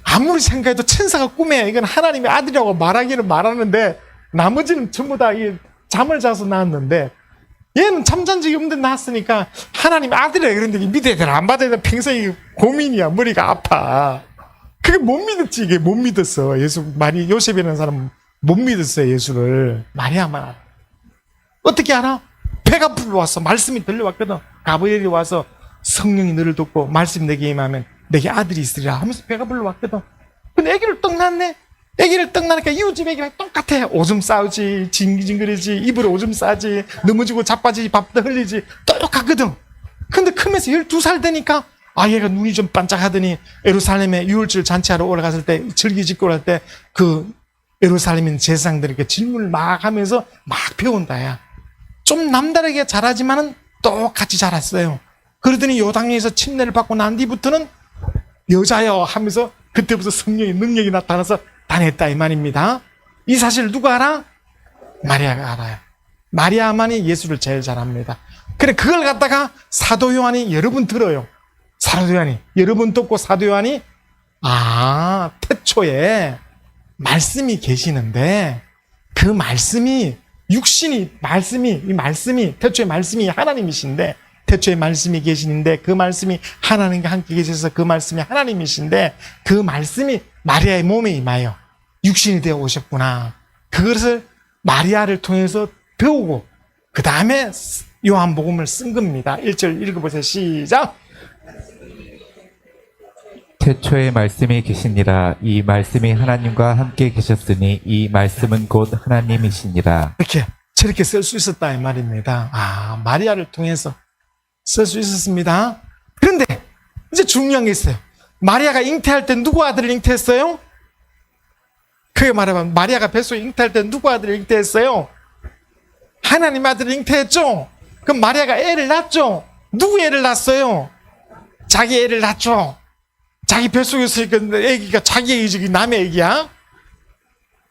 아무리 생각해도 천사가 꿈에 이건 하나님의 아들이라고 말하기를 말하는데 나머지는 전부 다 잠을 자서 낳았는데 얘는 잠잔 적이 없는데 낳았으니까 하나님의 아들이라 그랬는데 믿어야 되나 안 받아야 되나 평생 고민이야. 머리가 아파. 그게 못 믿었지. 이게 못 믿었어. 요셉이라는 사람은 못 믿었어요. 예수를. 마리아만 알아. 어떻게 알아? 배가 불러왔어. 말씀이 들려왔거든. 가브리엘이 와서 성령이 너를 돕고 말씀 내게 임하면 내게 아들이 있으리라 하면서 배가 불러왔거든. 근데 아기를 떡 낳네. 아기를 떡 낳으니까 이웃집 아기랑 똑같아. 오줌 싸우지, 징징거리지, 입으로 오줌 싸지, 넘어지고 자빠지지, 밥도 흘리지. 똑같거든. 근데 크면서 12살 되니까 얘가 눈이 좀 반짝하더니 예루살렘에 유월절 잔치하러 올라갔을 때 절기짓고 할 때 그 예루살렘인 제사장들에게 질문을 막 하면서 막 배운다 야. 좀 남다르게 잘하지만은 똑같이 자랐어요. 그러더니 요단강에서 침례를 받고 난 뒤부터는 여자여 하면서 그때부터 성령의 능력이 나타나서 다녔다 이 말입니다. 이 사실 누가 알아? 마리아가 알아요. 마리아만이 예수를 제일 잘합니다. 그래 그걸 갖다가 사도 요한이 여러 번 들어요. 사도 요한이 여러 번 듣고 사도 요한이 태초에 말씀이 계시는데 그 말씀이 태초에 말씀이 하나님이신데 태초에 말씀이 계시는데 그 말씀이 하나님과 함께 계셔서 그 말씀이 하나님이신데 그 말씀이 마리아의 몸에 임하여 육신이 되어 오셨구나. 그것을 마리아를 통해서 배우고 그 다음에 요한복음을 쓴 겁니다. 1절 읽어보세요. 시작. 태초에 말씀이 계시니라. 이 말씀이 하나님과 함께 계셨으니 이 말씀은 곧 하나님이시니라. 저렇게 쓸 수 있었다 이 말입니다. 마리아를 통해서 쓸 수 있었습니다. 그런데 이제 중요한 게 있어요. 마리아가 잉태할 때 누구 아들을 잉태했어요? 크게 말하면 마리아가 뱃속에 잉태할 때 누구 아들을 잉태했어요? 하나님 아들을 잉태했죠? 그럼 마리아가 애를 낳았죠? 누구 애를 낳았어요? 자기 애를 낳죠? 자기 뱃속에 있으니까 애기가 자기 애기지 남의 애기야?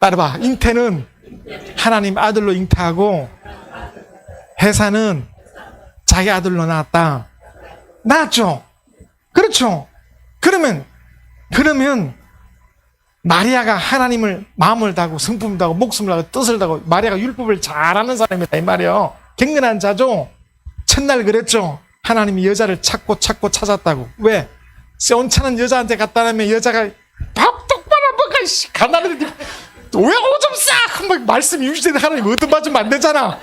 따라봐. 잉태는 하나님 아들로 잉태하고 해산은 자기 아들로 낳았다. 낳았죠? 그렇죠? 그러면 마리아가 하나님을 마음을 다하고 성품을 다하고 목숨을 다하고 뜻을 다하고 마리아가 율법을 잘 아는 사람이다 이 말이에요. 갱근한 자죠. 첫날 그랬죠. 하나님이 여자를 찾고 찾았다고. 왜? 온천한 여자한테 갔다 나면 여자가 밥 똑바로 먹어 가난한데 왜 오줌 싹 막 말씀 유지되는 하나님 얻어맞으면 안 되잖아.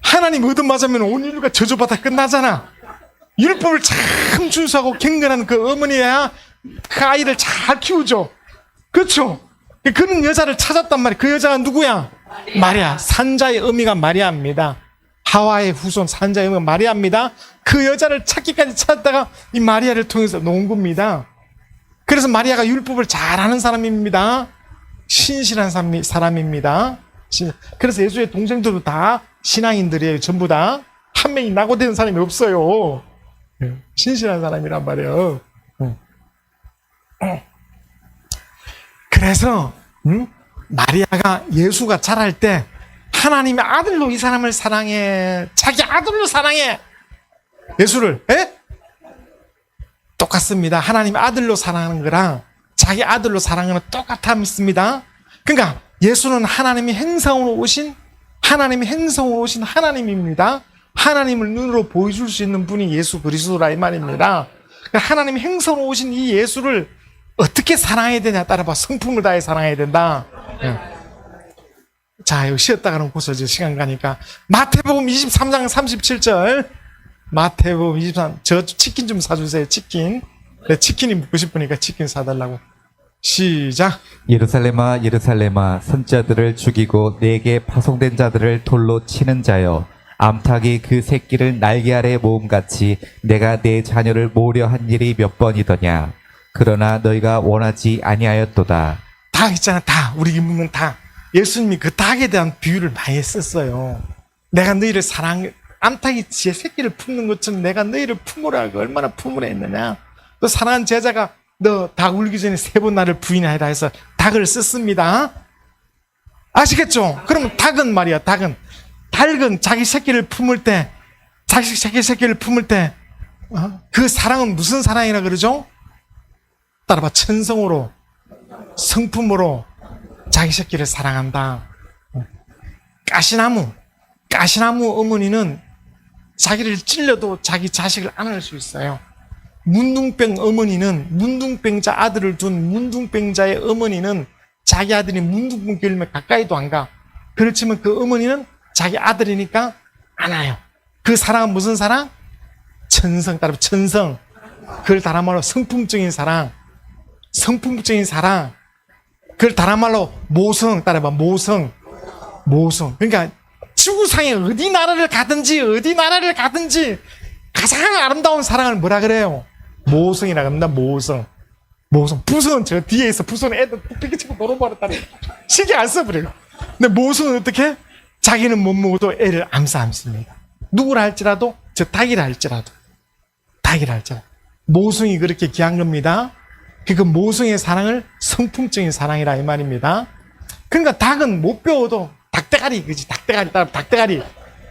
하나님 얻어맞으면 온 인류가 저주받아 끝나잖아. 율법을 참 준수하고 경건한 그 어머니야 그 아이를 잘 키우죠. 그렇죠? 그는 여자를 찾았단 말이야. 그 여자가 누구야? 마리아. 산자의 의미가 마리아입니다. 하와의 후손 산자의 의미가 마리아입니다. 그 여자를 찾기까지 찾다가 이 마리아를 통해서 놓은 겁니다. 그래서 마리아가 율법을 잘 아는 사람입니다. 신실한 사람입니다. 그래서 예수의 동생들도 다 신앙인들이에요. 전부 다. 한 명이 낙오되는 사람이 없어요. 신실한 사람이란 말이에요. 그래서 마리아가 예수가 자랄 때 하나님의 아들로 이 사람을 사랑해. 자기 아들로 사랑해. 예수를. 똑같습니다. 하나님의 아들로 사랑하는 거랑 자기 아들로 사랑하는 똑같아 믿습니다. 그러니까 예수는 하나님이 행성으로 오신 하나님입니다. 하나님을 눈으로 보여줄 수 있는 분이 예수 그리스도라 이 말입니다. 그러니까 하나님이 행성으로 오신 이 예수를 어떻게 사랑해야 되냐 따라봐. 성품을 다해 사랑해야 된다. 자, 여기 쉬었다 가는 곳을 시간 가니까 마태복음 23장 37절. 마태복음 23. 저 치킨 좀 사주세요. 치킨. 내 치킨이 먹고 싶으니까 치킨 사달라고. 시작. 예루살렘아 예루살렘아 선자들을 죽이고 내게 파송된 자들을 돌로 치는 자여 암탉이 그 새끼를 날개 아래 모음같이 내가 내 자녀를 모으려 한 일이 몇 번이더냐. 그러나 너희가 원하지 아니하였도다. 닭 있잖아. 닭. 우리 먹는 닭. 예수님이 그 닭에 대한 비유를 많이 썼어요. 내가 너희를 사랑해. 암탉이 제 새끼를 품는 것처럼 내가 너희를 품으라 하고 얼마나 품으라 했느냐. 또 사랑하는 제자가 너 닭 울기 전에 3번 나를 부인하라 해서 닭을 썼습니다. 아시겠죠? 그럼 닭은 말이야. 닭은 자기 새끼를 품을 때 자기 새끼를 품을 때 그 사랑은 무슨 사랑이라 그러죠? 따라봐. 천성으로 성품으로 자기 새끼를 사랑한다. 가시나무 어머니는 자기를 찔려도 자기 자식을 안을 수 있어요. 문둥병 어머니는 문둥병자 아들을 둔 문둥병자의 어머니는 자기 아들이 문둥병 걸리면 가까이도 안 가. 그렇지만 그 어머니는 자기 아들이니까 안아요. 그 사랑은 무슨 사랑? 천성. 따라 천성. 그걸 다른 말로 성품적인 사랑. 그걸 다른 말로 모성. 따라봐. 모성. 그러니까 지구상에 어디 나라를 가든지 가장 아름다운 사랑을 뭐라 그래요? 모성이라 합니다. 모성. 부성은 저 뒤에 있어. 부성은 애들 삐끼 치고 놀아버렸다니. 신경 안 써버려요. 근데 모성은 어떻게? 자기는 못 먹어도 애를 안습니다. 누구라 할지라도, 저 닭이라 할지라도. 모성이 그렇게 귀한 겁니다. 그 모성의 사랑을 성품적인 사랑이라 이 말입니다. 그러니까 닭은 못 배워도 닭대가리, 그지?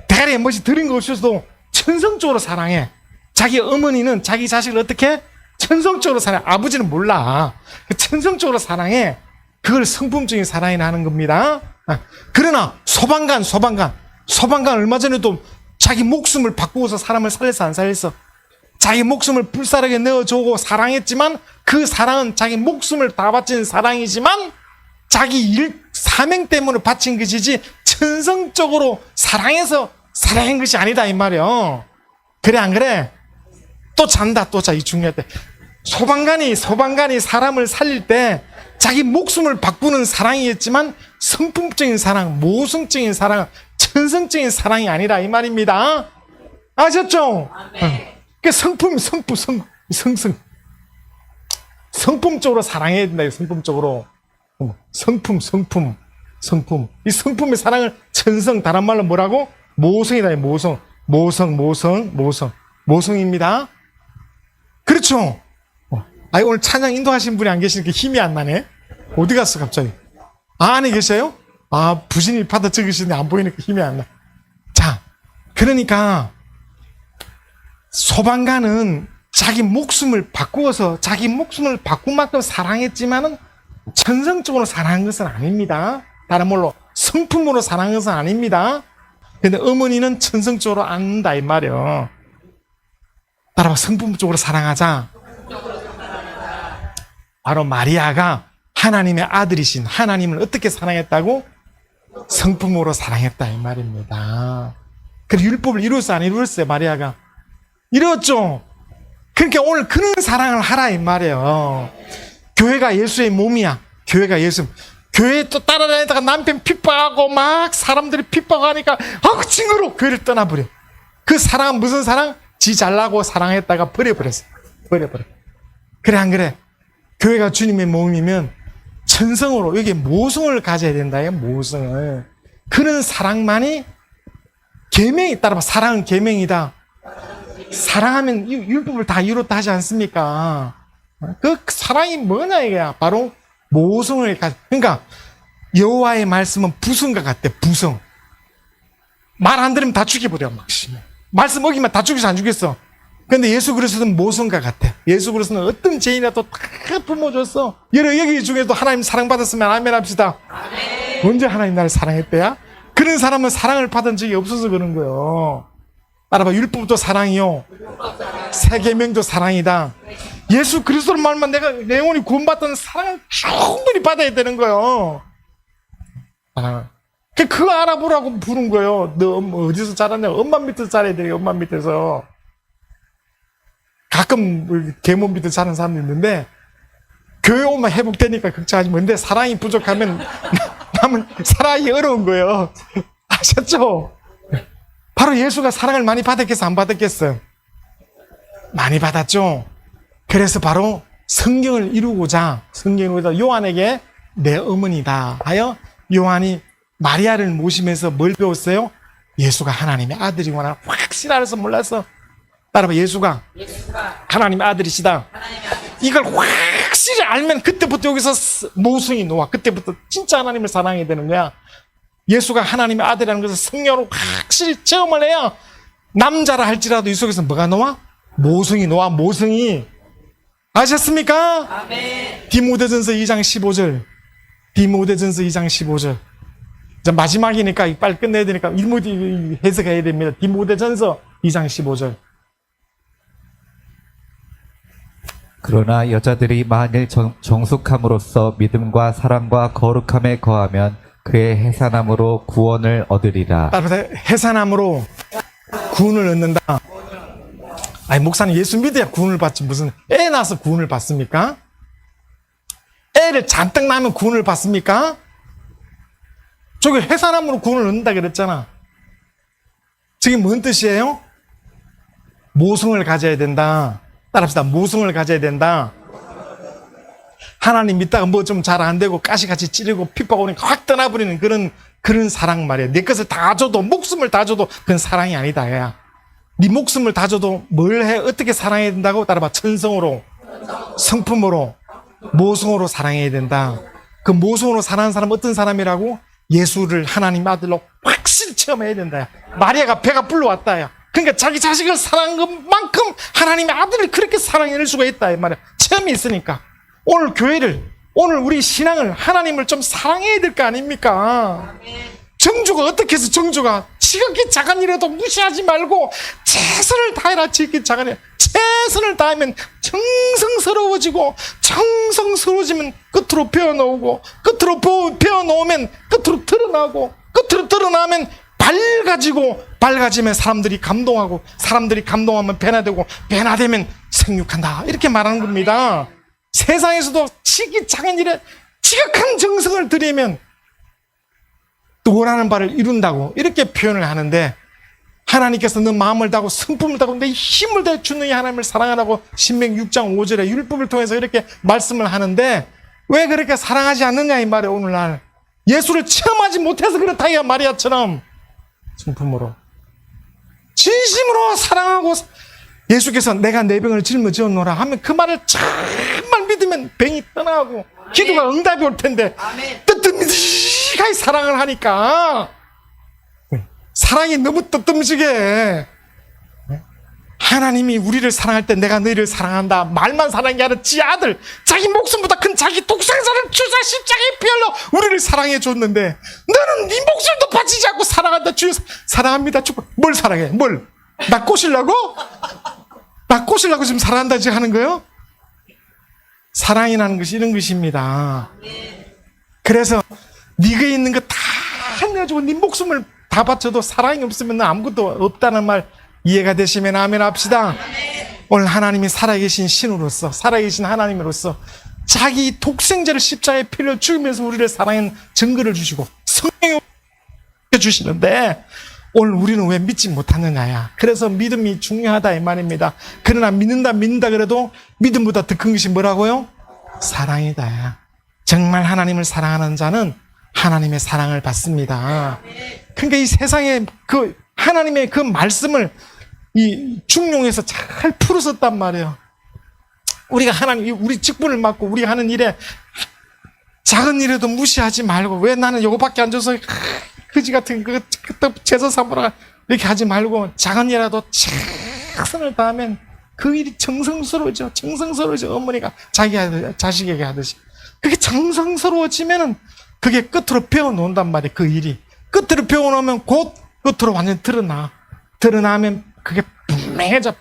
대가리에 뭐지 들은 거 없어도 천성적으로 사랑해. 자기 어머니는 자기 자식을 어떻게? 천성적으로 사랑해. 아버지는 몰라. 천성적으로 사랑해. 그걸 성품적인 사랑이라 하는 겁니다. 그러나 소방관 얼마 전에도 자기 목숨을 바꾸어서 사람을 살렸어 안 살렸어? 자기 목숨을 불사르게 내어주고 사랑했지만 그 사랑은 자기 목숨을 다 바친 사랑이지만 자기 일 사명 때문에 바친 것이지 천성적으로 사랑해서 사랑한 것이 아니다 이 말이요. 그래 안 그래? 또 잔다 또 자 이 중요할 때 소방관이 사람을 살릴 때 자기 목숨을 바꾸는 사랑이었지만 성품적인 사랑, 모성적인 사랑, 천성적인 사랑이 아니라 이 말입니다. 아셨죠? 그 성품. 성품적으로 사랑해야 된다. 성품적으로. 성품. 이 성품의 사랑을 천성, 다른 말로 뭐라고? 모성이다. 모성입니다. 그렇죠? 오늘 찬양 인도하신 분이 안 계시니까 힘이 안 나네. 어디 갔어, 갑자기? 안에 계셔요? 부신이 받아 적으시는데 안 보이니까 힘이 안 나. 자, 그러니까, 소방관은 자기 목숨을 바꾸어서 자기 목숨을 바꾼 만큼 사랑했지만은 천성적으로 사랑한 것은 아닙니다. 다른 말로 성품으로 사랑한 것은 아닙니다. 근데 어머니는 천성적으로 안다 이 말이에요. 따라서 성품적으로 사랑하자. 바로 마리아가 하나님의 아들이신 하나님을 어떻게 사랑했다고? 성품으로 사랑했다 이 말입니다. 그래서 율법을 이루었어요, 안 이루었어요? 마리아가 이루었죠. 그러니까 오늘 그런 사랑을 하라 이 말이에요. 교회가 예수의 몸이야. 교회가 예수. 교회에 또 따라다니다가 남편 핍박하고 막 사람들이 핍박하니까 징그러워. 교회를 떠나버려. 그 사랑은 무슨 사랑? 지 잘나고 사랑했다가 버려버렸어. 그래 안 그래? 교회가 주님의 몸이면 천성으로 여기 모성을 가져야 된다. 모성을. 그런 사랑만이 계명이 따라봐. 사랑은 계명이다. 사랑하면 율법을 다 이뤘다 하지 않습니까? 그 사랑이 뭐냐 이거야. 바로 모성을 그러니까 여호와의 말씀은 부성과 같대. 부성. 말 안 들으면 다 죽여버려. 막 말씀 어기면 다 죽였어 안 죽였어? 근데 예수 그리스도는 모성과 같아. 예수 그리스도는 어떤 죄인이라도 다 품어줬어. 여기 중에도 하나님 사랑받았으면 아멘 합시다. 아멘. 언제 하나님 나를 사랑했대야? 그런 사람은 사랑을 받은 적이 없어서 그런 거예요. 따라봐. 율법도 사랑이요. 새 계명도 사랑이다. 예수 그리스도를 말만 내 영혼이 구원받던 사랑을 충분히 받아야 되는 거예요. 그거 알아보라고 부른 거예요. 너 어디서 자랐냐? 엄마 밑에서 자라야 돼. 엄마 밑에서. 가끔 계모 밑에서 자란 사람도 있는데 교회 오면 회복되니까 걱정하지 마. 근데 사랑이 부족하면 남은 사랑이 어려운 거예요. 아셨죠? 바로 예수가 사랑을 많이 받았겠어? 안 받았겠어요? 많이 받았죠? 그래서 바로 성경을 이루고자 요한에게 내 어머니다 하여 요한이 마리아를 모시면서 뭘 배웠어요? 예수가 하나님의 아들이구나 확실히 알아서 몰랐어. 따라봐. 예수가 하나님의 아들이시다. 이걸 확실히 알면 그때부터 여기서 모성이 놓아. 그때부터 진짜 하나님을 사랑해야 되는 거야. 예수가 하나님의 아들이라는 것을 성령으로 확실히 체험을 해야 남자라 할지라도 이 속에서 뭐가 나와? 모성이 나와. 모성이. 아셨습니까? 아멘. 디모데전서 2장 15절. 디모데전서 2장 15절. 자, 마지막이니까 빨리 끝내야 되니까 일모디 해석해야 됩니다. 디모데전서 2장 15절. 그러나 여자들이 만일 정숙함으로써 믿음과 사랑과 거룩함에 거하면 그의 해산함으로 구원을 얻으리라. 따라서 해산함으로 구원을 얻는다. 아니 목사님 예수 믿어야 구원을 받지 무슨 애 낳아서 구원을 받습니까? 애를 잔뜩 낳으면 구원을 받습니까? 저기 해산함으로 구원을 얻는다 그랬잖아. 저게 뭔 뜻이에요? 모성을 가져야 된다. 따라합시다. 모성을 가져야 된다. 하나님 믿다가 뭐 좀 잘 안 되고 가시같이 찌르고 핍박 오니까 확 떠나버리는 그런 사랑 말이야. 내 것을 다 줘도 목숨을 다 줘도 그건 사랑이 아니다. 야. 네 목숨을 다 줘도 뭘 해? 어떻게 사랑해야 된다고? 따라봐. 천성으로, 성품으로, 모성으로 사랑해야 된다. 그 모성으로 사랑하는 사람은 어떤 사람이라고? 예수를 하나님 아들로 확실히 체험해야 된다. 야. 마리아가 배가 불러왔다. 야. 그러니까 자기 자식을 사랑한 것만큼 하나님의 아들을 그렇게 사랑해낼 수가 있다. 이 말이야. 체험이 있으니까. 오늘 교회를, 오늘 우리 신앙을, 하나님을 좀 사랑해야 될 거 아닙니까? 정주가 어떻게 해서 정주가 지극히 작은 일에도 무시하지 말고 최선을 다해라. 지극히 작은 일. 최선을 다하면 정성스러워지고 정성스러워지면 끝으로 배워놓고 끝으로 배워놓으면 끝으로 드러나고 끝으로 드러나면 밝아지면 사람들이 감동하고 사람들이 감동하면 변화되고 변화되면 생육한다. 이렇게 말하는 겁니다. 세상에서도 지극히 작은 일에 지극한 정성을 들이면 또 원하는 바를 이룬다고 이렇게 표현을 하는데 하나님께서 너 마음을 다하고 성품을 다하고 내 힘을 다해 주는 이 하나님을 사랑하라고 신명기 6장 5절에 율법을 통해서 이렇게 말씀을 하는데 왜 그렇게 사랑하지 않느냐 이 말이에요. 오늘날 예수를 체험하지 못해서 그렇다 이 마리아처럼 성품으로 진심으로 사랑하고 예수께서 내가 내 병을 짊어지었노라 하면 그 말을 정말 믿으면 병이 떠나고 기도가 응답이 올 텐데 뜨뜻미지하게 사랑을 하니까 사랑이 너무 뜨뜻미지게 하나님이 우리를 사랑할 때 내가 너희를 사랑한다 말만 사랑한 게 아니라 지 아들 자기 목숨보다 큰 자기 독생자를 주사 십자가에 피 흘려 우리를 사랑해 줬는데 너는 네 목숨도 바치지 않고 사랑한다 주여 사랑합니다 뭘 사랑해 뭘 나 꼬시려고? 나 꼬시려고 지금 사랑한다 지금 하는 거예요? 사랑이라는 것이 이런 것입니다. 그래서 네가 있는 거 다 해가지고 네 목숨을 다 바쳐도 사랑이 없으면 아무것도 없다는 말 이해가 되시면 아멘 합시다. 오늘 하나님이 살아계신 신으로서 살아계신 하나님으로서 자기 독생자를 십자가에 피를 죽이면서 우리를 사랑하는 증거를 주시고 성령을 주시는데 오늘 우리는 왜 믿지 못하느냐야. 그래서 믿음이 중요하다 이 말입니다. 그러나 믿는다 그래도 믿음보다 더 큰 것이 뭐라고요? 사랑이다. 정말 하나님을 사랑하는 자는 하나님의 사랑을 받습니다. 그러니까 이 세상에 그 하나님의 그 말씀을 이 중용해서 잘 풀어섰단 말이에요. 우리가 하나님 우리 직분을 맡고 우리가 하는 일에 작은 일에도 무시하지 말고 왜 나는 요거밖에 안 줘서 그지 같은 그 제사 삼으라 이렇게 하지 말고 작은 일이라도 최선을 다하면 그 일이 정성스러워져. 어머니가 자식에게 하듯이 그게 정성스러워지면은 그게 끝으로 배워 놓는단 말이에요. 그 일이 끝으로 배워 놓으면 곧 끝으로 완전히 드러나면 그게 분명해져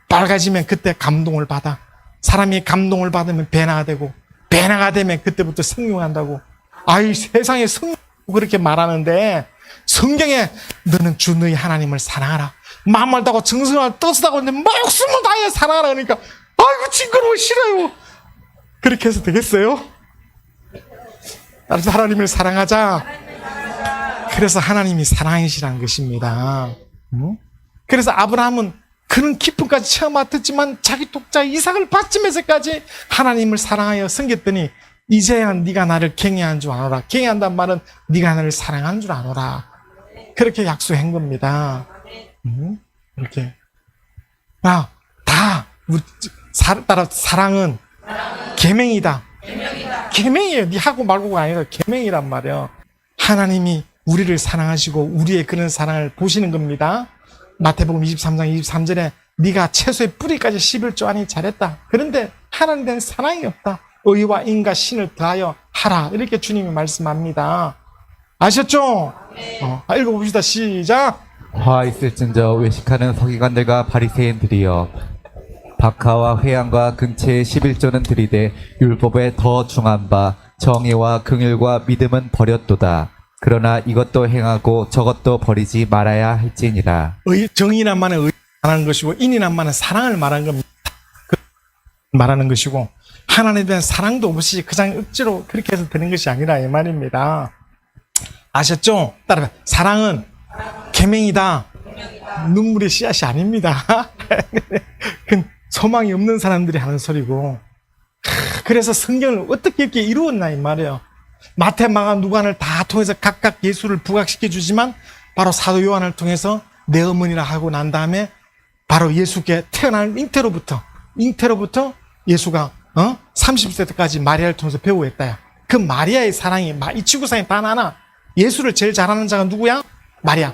밝아지면 그때 감동을 받아. 사람이 감동을 받으면 배나가 되고 배나가 되면 그때부터 성령한다고. 아이 세상에 성령 그렇게 말하는데 성경에 너는 주 너희 하나님을 사랑하라 마음을 다하고 정성을 뜻을 다하고 목숨을 다해 사랑하라 그러니까 아이고 징그러워 싫어요. 그렇게 해서 되겠어요? 하나님을 사랑하자. 그래서 하나님이 사랑이시라는 것입니다. 그래서 아브라함은 그런 기쁨까지 처음 맡았지만 자기 독자 이삭을 바치면서까지 하나님을 사랑하여 섬겼더니 이제야 네가 나를 경외한 줄 아노라. 경외한다는 말은 네가 나를 사랑하는 줄 아노라. 그렇게 약속한 겁니다. 이렇게 따라 사랑은 계명이다. 계명이에요. 네 하고 말고가 아니라 계명이란 말이에요. 하나님이 우리를 사랑하시고 우리의 그런 사랑을 보시는 겁니다. 마태복음 23장 23절에 네가 채소의 뿌리까지 씹을 줄 아니 잘했다. 그런데 하나님 된 사랑이 없다. 의와 인과 신을 더하여 하라. 이렇게 주님이 말씀합니다. 아셨죠? 읽어봅시다. 시작. 화 있을진저 외식하는 서기관들과 바리새인들이여 박하와 회양과 근체의 11조는 들이되 율법에 더 중한 바 정의와 긍휼과 믿음은 버렸도다. 그러나 이것도 행하고 저것도 버리지 말아야 할지니라. 정의란 말은 의를 말하는 것이고 인이란 말은 사랑을 말하는 겁니다. 말하는 것이고 하나님에 대한 사랑도 없이 그냥 억지로 그렇게 해서 되는 것이 아니라 이 말입니다. 아셨죠? 따라서 사랑은 계명이다. 눈물의 씨앗이 아닙니다. 그건 소망이 없는 사람들이 하는 소리고. 그래서 성경을 어떻게 이렇게 이루었나 이 말이에요. 마태, 마가, 누가를 다 통해서 각각 예수를 부각시켜 주지만 바로 사도 요한을 통해서 내 어머니라 하고 난 다음에 바로 예수께 태어난 잉태로부터 예수가 30세 때까지 마리아를 통해서 배우했다야. 그 마리아의 사랑이 이 지구상에 단 하나. 예수를 제일 잘하는 자가 누구야? 마리아.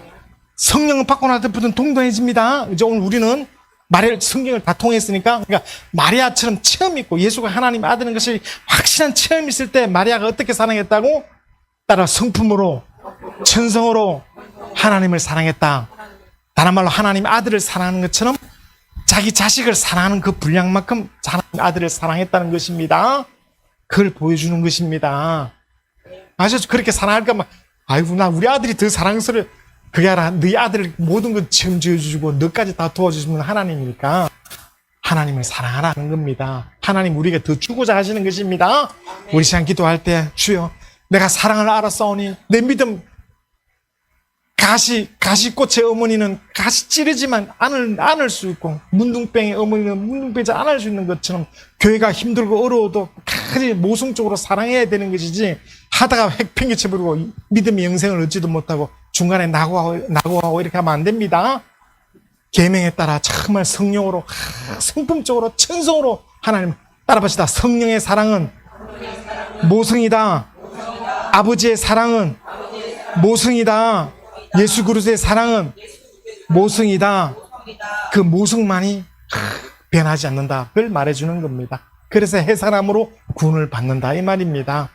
성령을 받고 나서 부터 동동해집니다. 이제 오늘 우리는 마리아 성경을 다 통했으니까 그러니까 마리아처럼 체험이 있고 예수가 하나님의 아들인 것이 확실한 체험이 있을 때 마리아가 어떻게 사랑했다고? 따라 성품으로 천성으로 하나님을 사랑했다. 다른 말로 하나님의 아들을 사랑하는 것처럼 자기 자식을 사랑하는 그 분량만큼 하나님의 아들을 사랑했다는 것입니다. 그걸 보여주는 것입니다. 아셨죠? 그렇게 사랑할까 막 아이고 나 우리 아들이 더 사랑스러워. 그게 아니라 네 아들 모든 것 처음 지어주시고 너까지 다 도와주시면 하나님이니까 하나님을 사랑하라는 겁니다. 하나님 우리가 더 주고자 하시는 것입니다. 우리 시간 기도할 때 주여 내가 사랑을 알았사오니 내 믿음 가시꽃의 어머니는 가시 찌르지만 않을 수 있고, 문둥병의 어머니는 문둥병이지 않을 수 있는 것처럼, 교회가 힘들고 어려워도 끝까지 모성적으로 사랑해야 되는 것이지, 하다가 획팽개쳐버리고 믿음의 영생을 얻지도 못하고 중간에 낙오하고 이렇게 하면 안 됩니다. 계명에 따라 정말 성령으로, 성품적으로, 천성으로 하나님 따라봅시다. 성령의 사랑은 모성이다. 아버지의 사랑은 모성이다. 예수 그리스도의 사랑은 모성이다. 그 모성만이 변하지 않는다. 그걸 말해주는 겁니다. 그래서 해산함으로 구원을 받는다 이 말입니다.